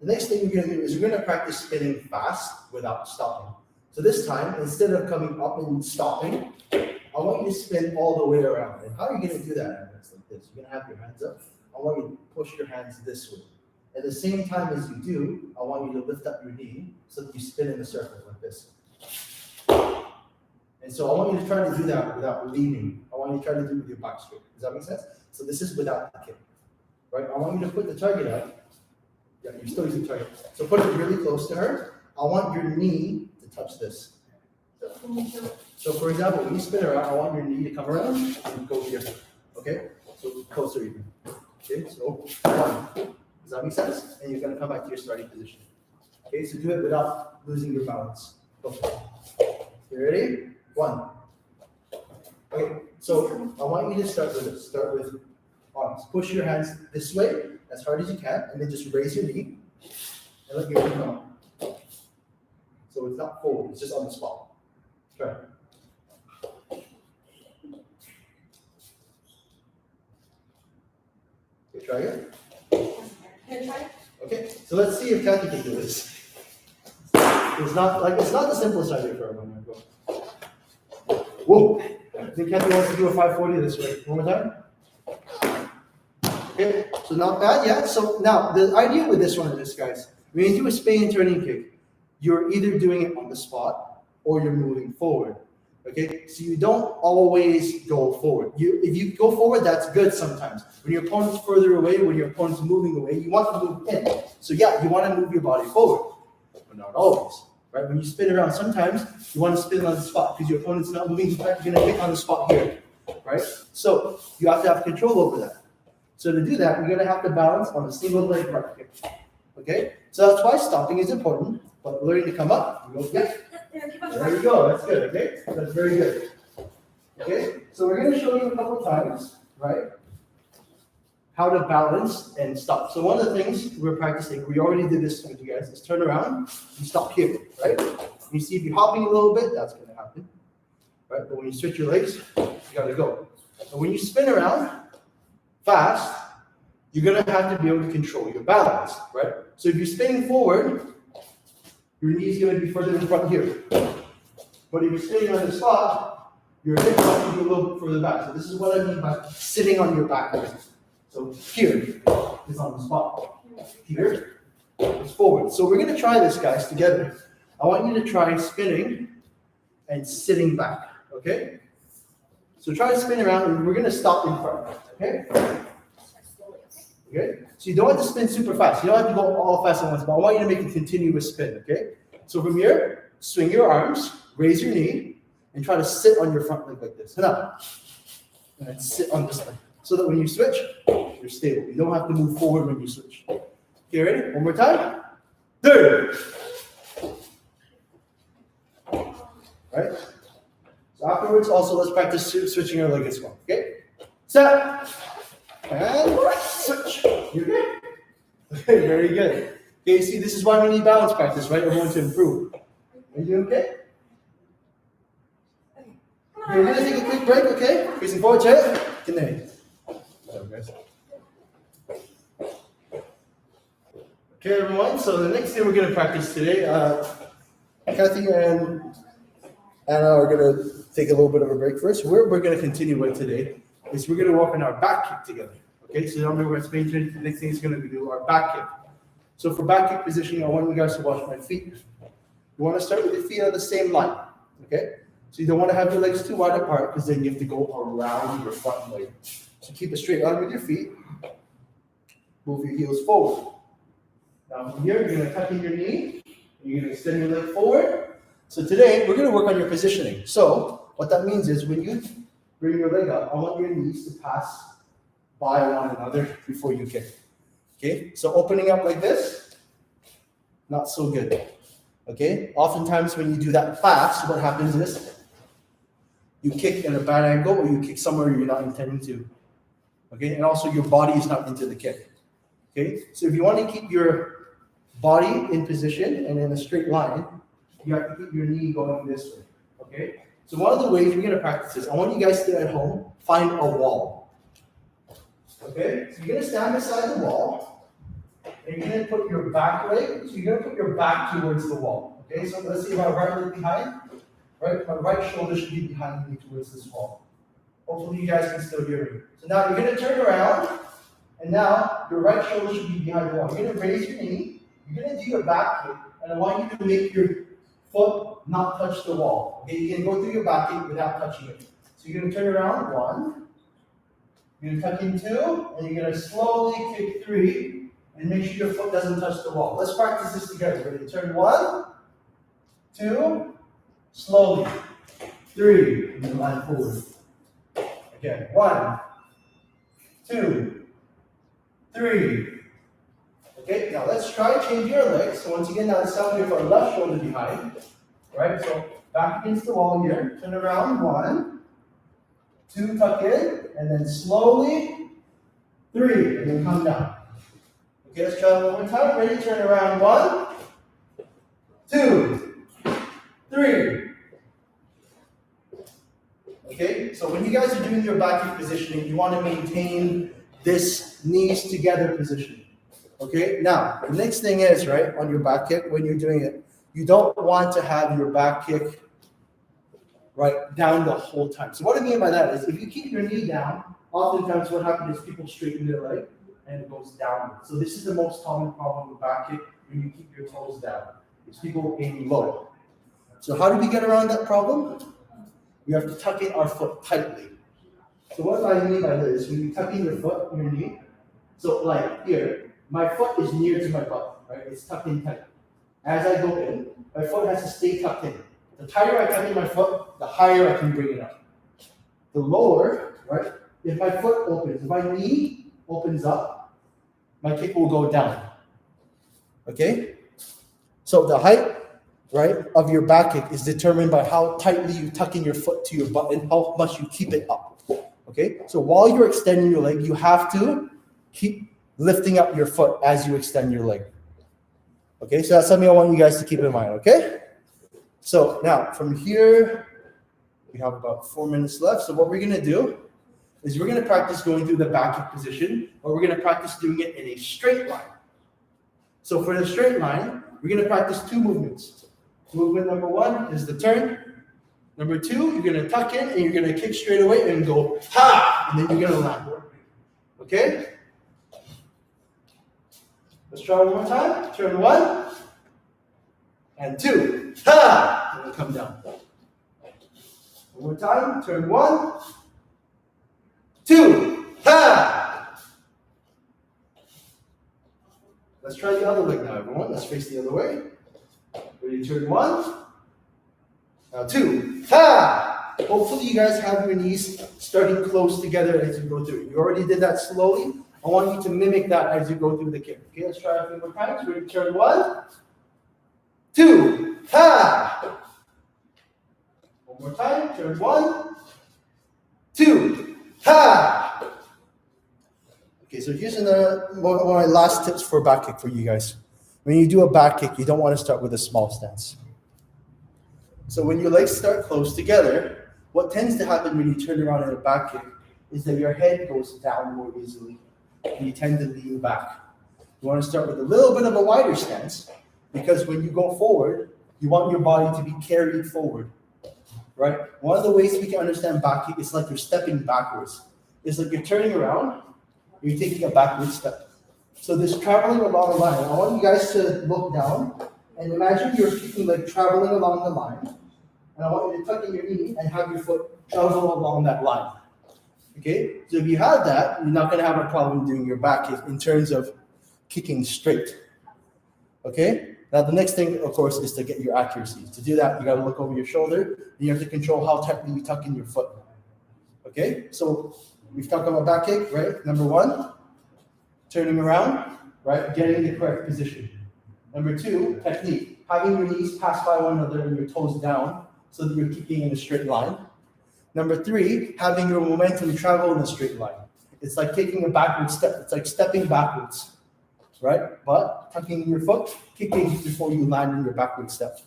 The next thing we're going to do is we're going to practice spinning fast without stopping. So this time, instead of coming up and stopping, I want you to spin all the way around. And how are you going to do that? It's like this. You're going to have your hands up. I want you to push your hands this way. At the same time as you do, I want you to lift up your knee so that you spin in a circle like this. And so I want you to try to do that without leaning. I want you to try to do it with your back straight. Does that make sense? So this is without the kick. Right? I want you to put the target out. Yeah, you're still using target. So put it really close to her. I want your knee to touch this. So for example, when you spin around, I want your knee to come around and go here. Okay? So closer even. Okay, so 1. Does that make sense? And you're going to come back to your starting position. Okay, so do it without losing your balance. Go. You ready? 1. Okay, so I want you to start with this. Start with arms. Push your hands this way as hard as you can, and then just raise your knee and let your knee come up. So it's not forward, it's just on the spot. Try it. Okay, try it. Can I try? Okay, so let's see if Kathy can do this. It's not the simplest idea for everyone. Go. Whoa! I think Kathy wants to do a 540 this way. One more time. Okay, so not bad, yeah. So now the idea with this one is this, guys. When you do a spin and turning kick, you're either doing it on the spot or you're moving forward. Okay, so you don't always go forward. If you go forward, that's good sometimes. When your opponent's further away, when your opponent's moving away, you want to move in. So yeah, you want to move your body forward, but not always. Right? When you spin around, sometimes you want to spin on the spot because your opponent's not moving. In fact, you're going to hit on the spot here. Right? So you have to have control over that. So to do that, you're going to have to balance on a single leg right kick. Okay? So that's why stopping is important, but learning to come up, you go, yeah. There you go. That's good. Okay? That's very good. Okay? So we're going to show you a couple times, right? How to balance and stop. So one of the things we're practicing, we already did this with you guys, is turn around and stop here, right? You see if you're hopping a little bit, that's going to happen. Right? But when you switch your legs, you got to go. And when you spin around fast, you're going to have to be able to control your balance, right? So if you're spinning forward, your knee is going to be further in front here. But if you're spinning on the spot, your hip has to be a little bit further back. So this is what I mean by sitting on your back leg. So here is on the spot. Here is forward. So we're going to try this, guys, together. I want you to try spinning and sitting back, okay? So try to spin around, and we're going to stop in front, okay? Okay? So you don't have to spin super fast. You don't have to go all fast at once, but I want you to make a continuous spin, okay? So from here, swing your arms, raise your knee, and try to sit on your front leg like this. And up. And then sit on this leg. So that when you switch, you're stable. You don't have to move forward when you switch. Okay, ready? One more time. There. Right? So afterwards, also let's practice switching our leg as well. Okay? Set. And switch. You okay? Okay, very good. Okay, see, this is why we need balance practice, right? Everyone to improve. Are you okay? Okay, we're going to take a quick break, okay? Facing forward, chair. Kenneth. Okay, everyone, so the next thing we're going to practice today, Kathy and Anna are going to take a little bit of a break first. Where we're going to continue with today is we're going to work on our back kick together. Okay, so now we're going to explain to you, the next thing is going to do our back kick. So for back kick positioning, I want you guys to watch my feet. You want to start with your feet on the same line, okay? So you don't want to have your legs too wide apart because then you have to go around your front leg. So keep a straight line with your feet. Move your heels forward. Now from here, you're going to tuck in your knee. You're going to extend your leg forward. So today, we're going to work on your positioning. So what that means is when you bring your leg up, I want your knees to pass by one another before you kick. Okay? So opening up like this, not so good. Okay? Oftentimes when you do that fast, what happens is you kick at a bad angle or you kick somewhere you're not intending to. Okay? And also your body is not into the kick. Okay? So if you want to keep your body in position and in a straight line, you have to keep your knee going this way. Okay? So one of the ways we're going to practice this, I want you guys to at home find a wall. Okay? So you're going to stand beside the wall and you're going to put your back leg, so you're going to put your back towards the wall. Okay? So let's see my right leg behind. Right? My right shoulder should be behind me towards this wall. Hopefully you guys can still hear me. So now you're going to turn around, and now your right shoulder should be behind the wall. You're going to raise your knee, you're going to do your back kick, and I want you to make your foot not touch the wall. Okay, you can go through your back kick without touching it. So you're going to turn around, 1, you're going to tuck in 2, and you're going to slowly kick 3, and make sure your foot doesn't touch the wall. Let's practice this together. Ready? Turn 1, 2, slowly, 3, and then line forward. Again, 1, 2, 3. Okay, now let's try change your legs. So once again, now this time we have our left shoulder behind. Right, so back against the wall here. Turn around, 1, 2, tuck in, and then slowly, 3, and then come down. Okay, let's try one more time. Ready? Turn around, 1, 2, 3. Okay, so when you guys are doing your back kick positioning, you want to maintain this knees together position. Okay, now the next thing is, right, on your back kick, when you're doing it, you don't want to have your back kick right down the whole time. So what I mean by that is if you keep your knee down, oftentimes what happens is people straighten their leg and it goes down. So this is the most common problem with back kick when you keep your toes down. It's people aiming low. So how do we get around that problem? we have to tuck in our foot tightly. So what I mean by this, when you tuck in your foot, your knee, so like here, my foot is near to my butt, right? It's tucked in tight. As I go in, my foot has to stay tucked in. The tighter I tuck in my foot, the higher I can bring it up. The lower, right? If my foot opens, if my knee opens up, my kick will go down. Okay? So the height, right, of your back kick is determined by how tightly you tuck in your foot to your butt and how much you keep it up. Okay? So while you're extending your leg, you have to keep lifting up your foot as you extend your leg. Okay? So that's something I want you guys to keep in mind, okay? So now from here, we have about 4 minutes left. So what we're going to do is we're going to practice going through the back kick position, or we're going to practice doing it in a straight line. So for the straight line, we're going to practice 2 movements. Movement number 1 is the turn. Number 2, you're going to tuck in and you're going to kick straight away and go ha, and then you're going to land. Okay? Let's try one more time. Turn 1 and 2, ha, and we'll come down. One more time. Turn 1, 2, ha. Let's try the other leg now, everyone. Let's face the other way. Ready, turn 1. Now 2, ha. Hopefully you guys have your knees starting close together as you go through. You already did that slowly. I want you to mimic that as you go through the kick. Okay, let's try a few more times. Ready, turn 1, 2, ha. One more time. Turn 1, 2, ha. Okay, so here's one of my last tips for back kick for you guys. When you do a back kick, you don't want to start with a small stance. So when your legs start close together, what tends to happen when you turn around in a back kick is that your head goes down more easily, and you tend to lean back. You want to start with a little bit of a wider stance, because when you go forward, you want your body to be carried forward, right? One of the ways we can understand back kick is like you're stepping backwards. It's like you're turning around, you're taking a backward step. So this traveling along the line, I want you guys to look down and imagine you're kicking, like traveling along the line. And I want you to tuck in your knee and have your foot travel along that line. Okay? So if you have that, you're not going to have a problem doing your back kick in terms of kicking straight. Okay? Now the next thing, of course, is to get your accuracy. To do that, you got to look over your shoulder, and you have to control how tightly you tuck in your foot. Okay? So we've talked about back kick, right? Number 1, turning around, right? Getting the correct position. Number 2, technique. Having your knees pass by one another and your toes down so that you're kicking in a straight line. Number 3, having your momentum travel in a straight line. It's like taking a backward step. It's like stepping backwards, right? But tucking in your foot, kicking before you land in your backward step.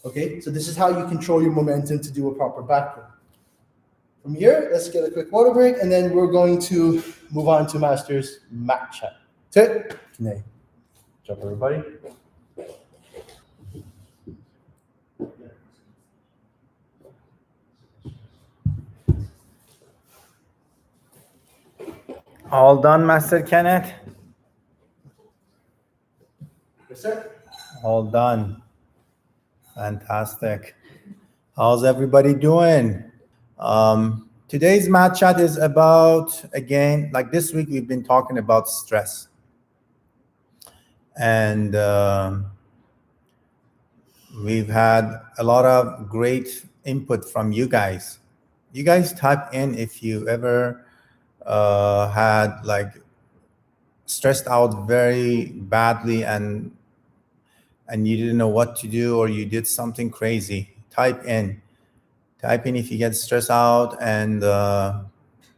Okay? So this is how you control your momentum to do a proper back kick. From here, let's get a quick water break, and then we're going to move on to Master's mat chat. Sit. Nay. Jump, everybody. All done, Master Kenneth? Yes, sir. All done. Fantastic. How's everybody doing? Today's mat chat is about, again, like this week, we've been talking about stress. And we've had a lot of great input from you guys. You guys type in if you ever had like stressed out very badly and you didn't know what to do, or you did something crazy. Type in if you get stressed out, and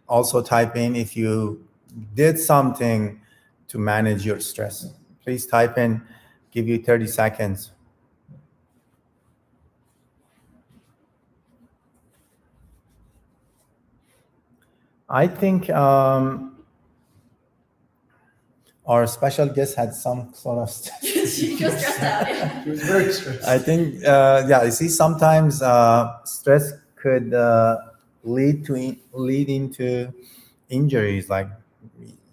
also type in if you did something to manage your stress. Please type in, give you 30 seconds. I think our special guest had some sort of She was stressed out. Yeah. She was very stressed. I think, you see, sometimes stress could lead into injuries, like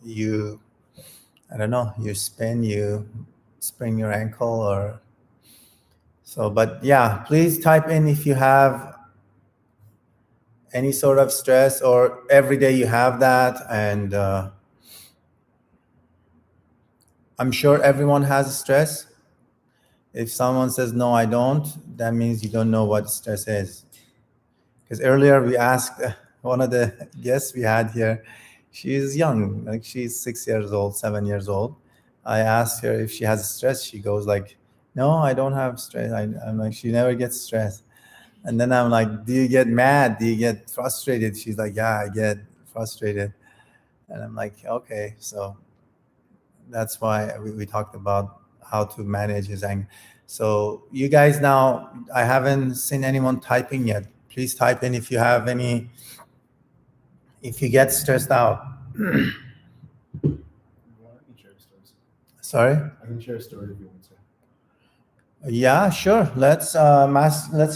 you sprain your ankle or so. But yeah, please type in if you have any sort of stress, or every day you have that? And I'm sure everyone has stress. If someone says, no, I don't, that means you don't know what stress is. Because earlier we asked one of the guests we had here, she's young, like she's 6 years old, 7 years old. I asked her if she has stress. She goes like, no, I don't have stress. I'm like, she never gets stressed. And then I'm like, do you get mad? Do you get frustrated? She's like, yeah, I get frustrated. And I'm like, okay. So that's why we talked about how to manage his anger. So you guys now, I haven't seen anyone typing yet. Please type in if you have any, if you get stressed out. I can share stories. Sorry? I can share a story if you want to. Yeah, sure. Let's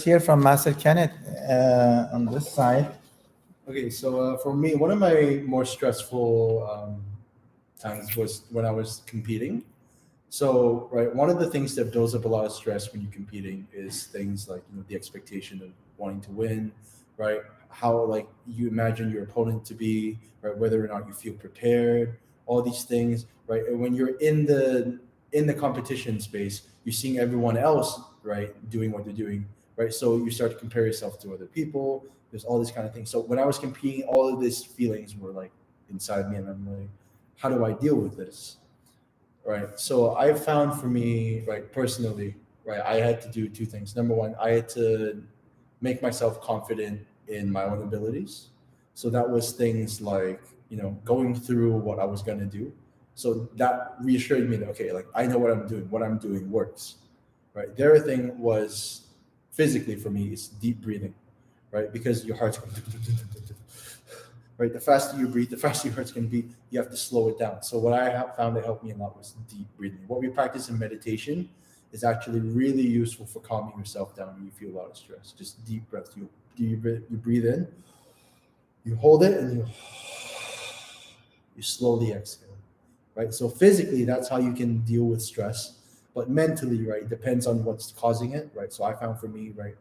hear from Master Kenneth on this side. Okay, so for me, one of my more stressful times was when I was competing. So, right, one of the things that builds up a lot of stress when you're competing is things like, you know, the expectation of wanting to win, right? How like you imagine your opponent to be, right? Whether or not you feel prepared, all these things, right? And when you're in the competition space, you're seeing everyone else, right, doing what they're doing, right? So you start to compare yourself to other people. There's all this kind of thing. So when I was competing, all of these feelings were like inside me, and I'm like, how do I deal with this? Right. So I found for me, right, personally, right, I had to do two things. Number one, I had to make myself confident in my own abilities. So that was things like, you know, going through what I was going to do. So that reassured me that, okay, like I know what I'm doing works. Right. The other thing was physically for me is deep breathing, right? Because your heart's going, right? The faster you breathe, the faster your heart's going to beat. You have to slow it down. So what I have found that helped me a lot was deep breathing. What we practice in meditation is actually really useful for calming yourself down when you feel a lot of stress. Just deep breaths. You breathe in, you hold it, and you slowly exhale, right? So physically, that's how you can deal with stress. But mentally, right, it depends on what's causing it, right? So I found for me, right,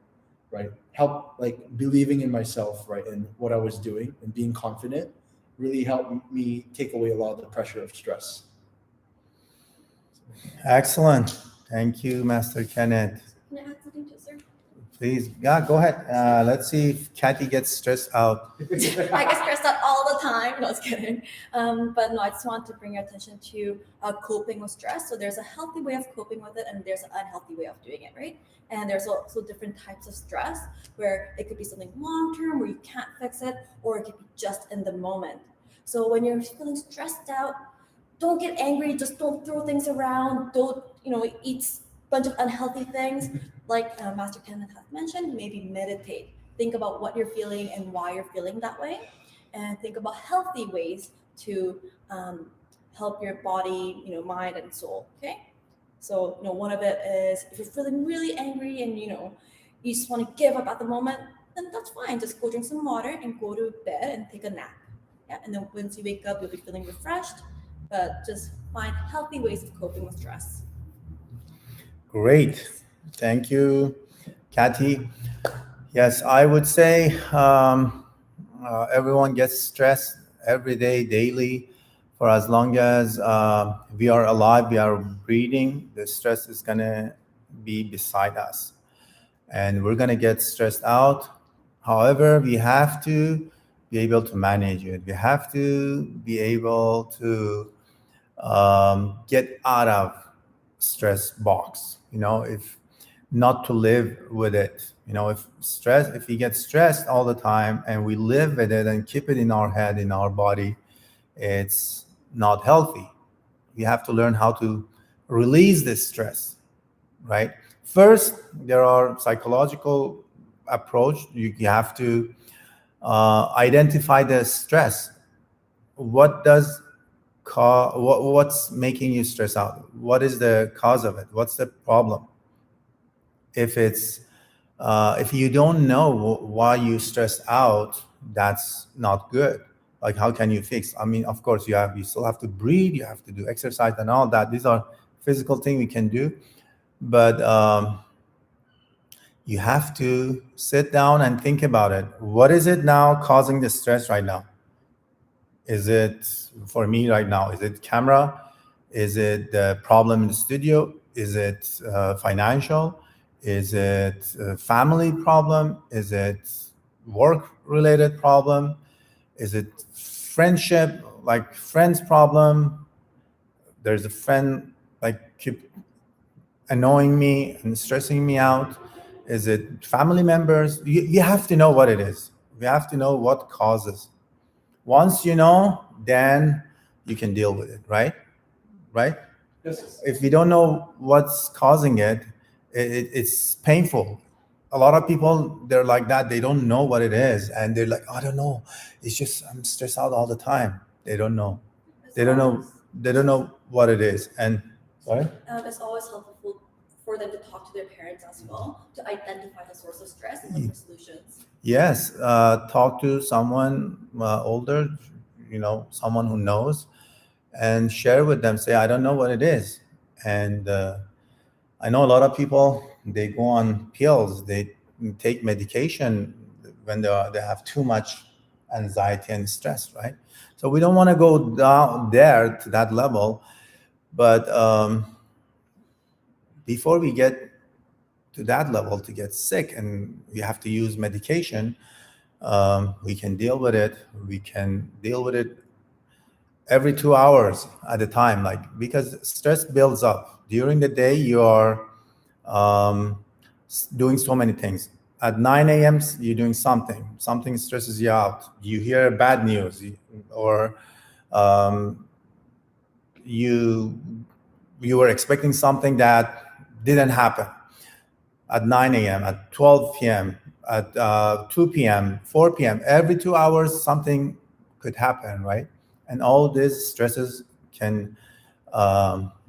help like believing in myself, right, and what I was doing and being confident really helped me take away a lot of the pressure of stress. Excellent. Thank you, Master Kenneth. Can I add something to it, sir? Please, yeah, go ahead. Let's see if Kathy gets stressed out. I get stressed out all the time. No, I was kidding. But no, I just want to bring your attention to coping with stress. So there's a healthy way of coping with it, and there's an unhealthy way of doing it, right? And there's also different types of stress where it could be something long term where you can't fix it, or it could be just in the moment. So when you're feeling stressed out, don't get angry. Just don't throw things around. Don't eat a bunch of unhealthy things. Like Master Kenneth has mentioned, maybe meditate. Think about what you're feeling and why you're feeling that way, and think about healthy ways to help your body, mind and soul. Okay, so one of it is if you're feeling really angry and you just want to give up at the moment, then that's fine. Just go drink some water and go to bed and take a nap. Yeah, and then once you wake up, you'll be feeling refreshed. But just find healthy ways of coping with stress. Great. Thank you, Kathy. Yes, I would say everyone gets stressed every day, daily. For as long as we are alive, we are breathing, the stress is going to be beside us. And we're going to get stressed out. However, we have to be able to manage it. We have to be able to get out of stress box, if not to live with it. If we get stressed all the time and we live with it and keep it in our head, in our body, it's not healthy. We have to learn how to release this stress, right? First, there are psychological approach. You have to identify the stress. What's making you stress out? What is the cause of it? What's the problem? If you don't know why you stress out, that's not good. Like, how can you fix? I mean, of course, you still have to breathe, you have to do exercise and all that. These are physical things we can do, but you have to sit down and think about it. What is it now causing the stress right now? Is it, for me right now, is it camera? Is it the problem in the studio? Is it financial? Is it a family problem? Is it work-related problem? Is it friendship, like friends problem? There's a friend like keep annoying me and stressing me out. Is it family members? You have to know what it is. You have to know what causes. Once you know, then you can deal with it, right? Right? Yes. If you don't know what's causing it, it's painful. A lot of people, they're like that. They don't know what it is, and they're like, I don't know. It's just I'm stressed out all the time. They don't know. They don't know. They don't know what it is. And sorry. It's always helpful for them to talk to their parents as well to identify the source of stress and look for solutions. Yes, talk to someone older, someone who knows, and share with them. Say, I don't know what it is. And I know a lot of people, they go on pills, they take medication when they have too much anxiety and stress, right? So we don't want to go down there to that level. But before we get to that level to get sick and we have to use medication, we can deal with it. We can deal with it every 2 hours at a time, because stress builds up. During the day, you are doing so many things. At 9 a.m., you're doing something stresses you out. You hear bad news, or you were expecting something that didn't happen. At 9 a.m., at 12 p.m., at 2 p.m., 4 p.m., every 2 hours, something could happen, right? And all these stresses can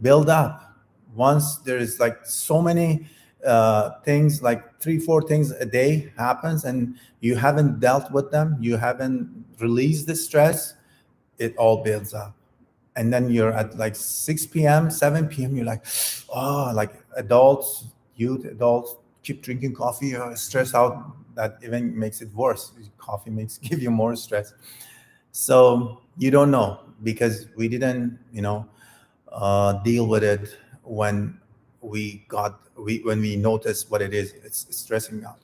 build up. Once there is so many things, 3-4 things a day happens, and you haven't dealt with them, you haven't released the stress, it all builds up. And then you're at 6 p.m., 7 p.m., you're adults keep drinking coffee, stressed out. That even makes it worse. Coffee give you more stress. So you don't know, because we didn't, deal with it when we noticed what it is. It's stressing out.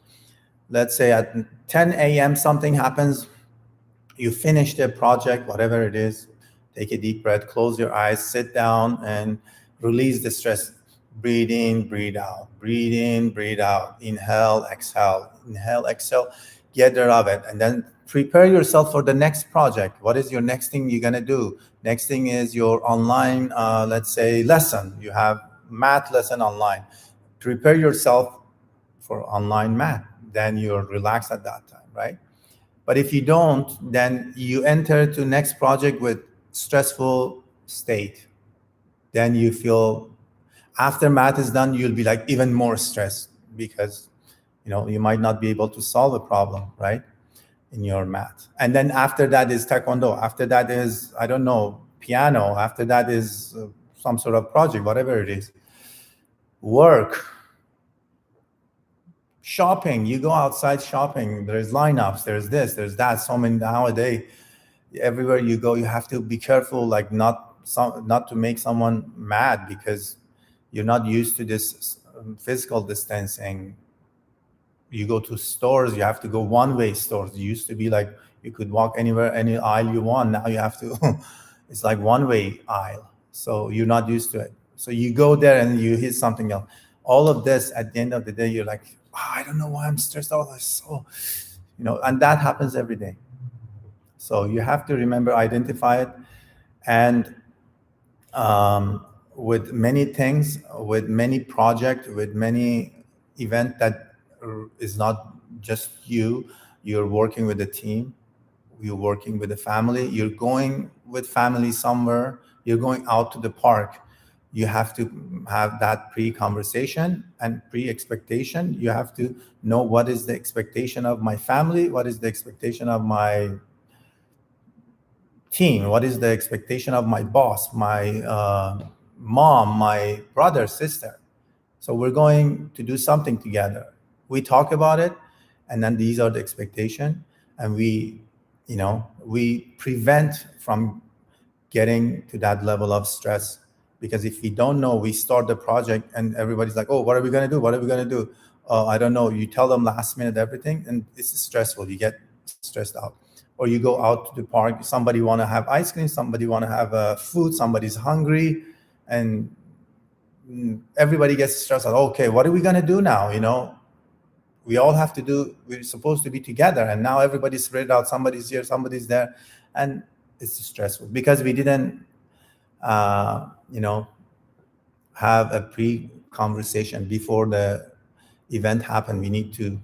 Let's say at 10 a.m. something happens. You finish the project, whatever it is. Take a deep breath, close your eyes, sit down, and release the stress. Breathe in, breathe out. Breathe in, breathe out. Inhale, exhale. Inhale, exhale. Get rid of it. And then prepare yourself for the next project. What is your next thing you're going to do? Next thing is your online, let's say, lesson. You have math lesson online. Prepare yourself for online math. Then you're relaxed at that time, right? But if you don't, then you enter to next project with stressful state. Then you feel, after math is done, you'll be even more stressed, because you might not be able to solve a problem, right, in your math. And then after that is taekwondo. After that is, I don't know, piano. After that is some sort of project, whatever it is. Work. Shopping. You go outside shopping. There's lineups. There's this. There's that. So many nowadays. Everywhere you go, you have to be careful, not to make someone mad, because you're not used to this physical distancing. You go to stores, you have to go one-way stores. It used to be you could walk anywhere, any aisle you want. Now you have to, it's one-way aisle. So you're not used to it. So you go there and you hit something else. All of this, at the end of the day, you're I don't know why I'm stressed out. And that happens every day. So you have to remember, identify it. And with many things, with many projects, with many events, that is not just you're working with a team, you're working with a family, you're going with family somewhere, you're going out to the park. You have to have that pre-conversation and pre-expectation. You have to know, what is the expectation of my family, what is the expectation of my team, what is the expectation of my boss, my mom, my brother, sister. So we're going to do something together. we talk about it, and then these are the expectation, and we prevent from getting to that level of stress. Because if we don't know, we start the project and everybody's like, oh, what are we going to do? What are we going to do? I don't know. You tell them last minute everything, and it's stressful. You get stressed out. Or you go out to the park, somebody want to have ice cream, somebody want to have food, somebody's hungry, and everybody gets stressed out. Okay, what are we going to do now? We all have to do, we're supposed to be together, and now everybody's spread out. Somebody's here, somebody's there, and it's stressful because we didn't have a pre-conversation before the event happened. We need to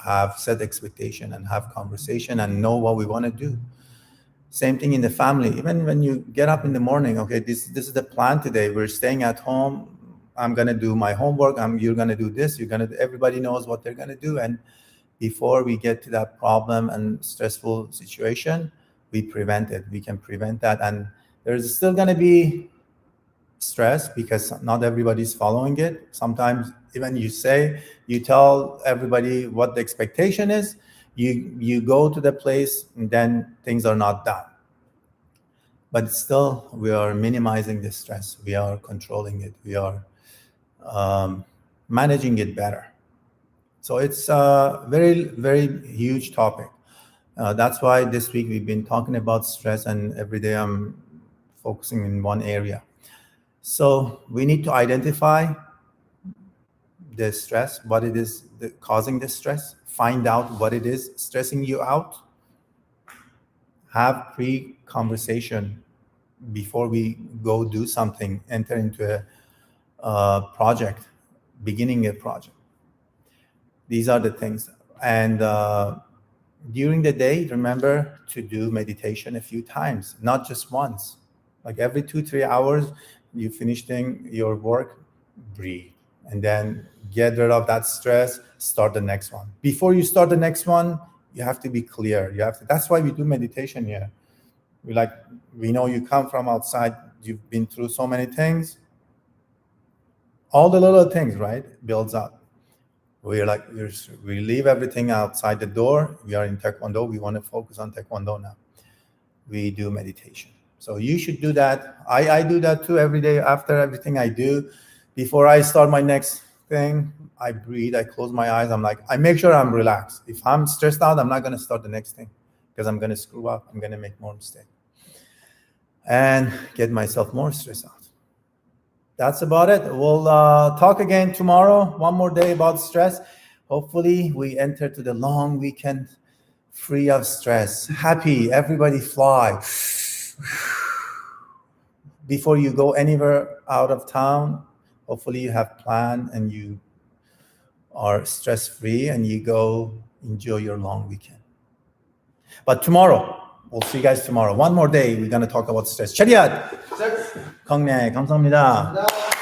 have set expectation and have conversation and know what we want to do. Same thing in the family. Even when you get up in the morning, okay, this is the plan today. We're staying at home. I'm gonna do my homework. You're gonna do this. Everybody knows what they're gonna do. And before we get to that problem and stressful situation, we prevent it. We can prevent that. And there's still gonna be stress because not everybody's following it. Sometimes even you tell everybody what the expectation is, you go to the place and then things are not done. But still, we are minimizing the stress. We are controlling it. We are managing it better. So it's a very, very huge topic. That's why this week we've been talking about stress, and every day I'm focusing in one area. So we need to identify the stress, what it is causing the stress, find out what it is stressing you out, have pre-conversation before we go do something, enter into a project, beginning a project. These are the things. And during the day, remember to do meditation a few times, not just once. Like every 2-3 hours, you finish your work, breathe, and then get rid of that stress, start the next one. Before you start the next one, you have to be clear. That's why we do meditation here. We know you come from outside, you've been through so many things. All the little things, right, builds up. We leave everything outside the door. We are in Taekwondo. We want to focus on Taekwondo now. We do meditation. So you should do that. I do that too every day. After everything I do, before I start my next thing, I breathe, I close my eyes. I make sure I'm relaxed. If I'm stressed out, I'm not going to start the next thing because I'm going to screw up. I'm going to make more mistakes and get myself more stressed out. That's about it. We'll talk again tomorrow. One more day about stress. Hopefully we enter to the long weekend free of stress. Happy, everybody fly. Before you go anywhere out of town, hopefully you have plan and you are stress-free and you go enjoy your long weekend. But tomorrow, we'll see you guys tomorrow. One more day, we're going to talk about stress. 차렷! Sir. 강래, 감사합니다. 감사합니다.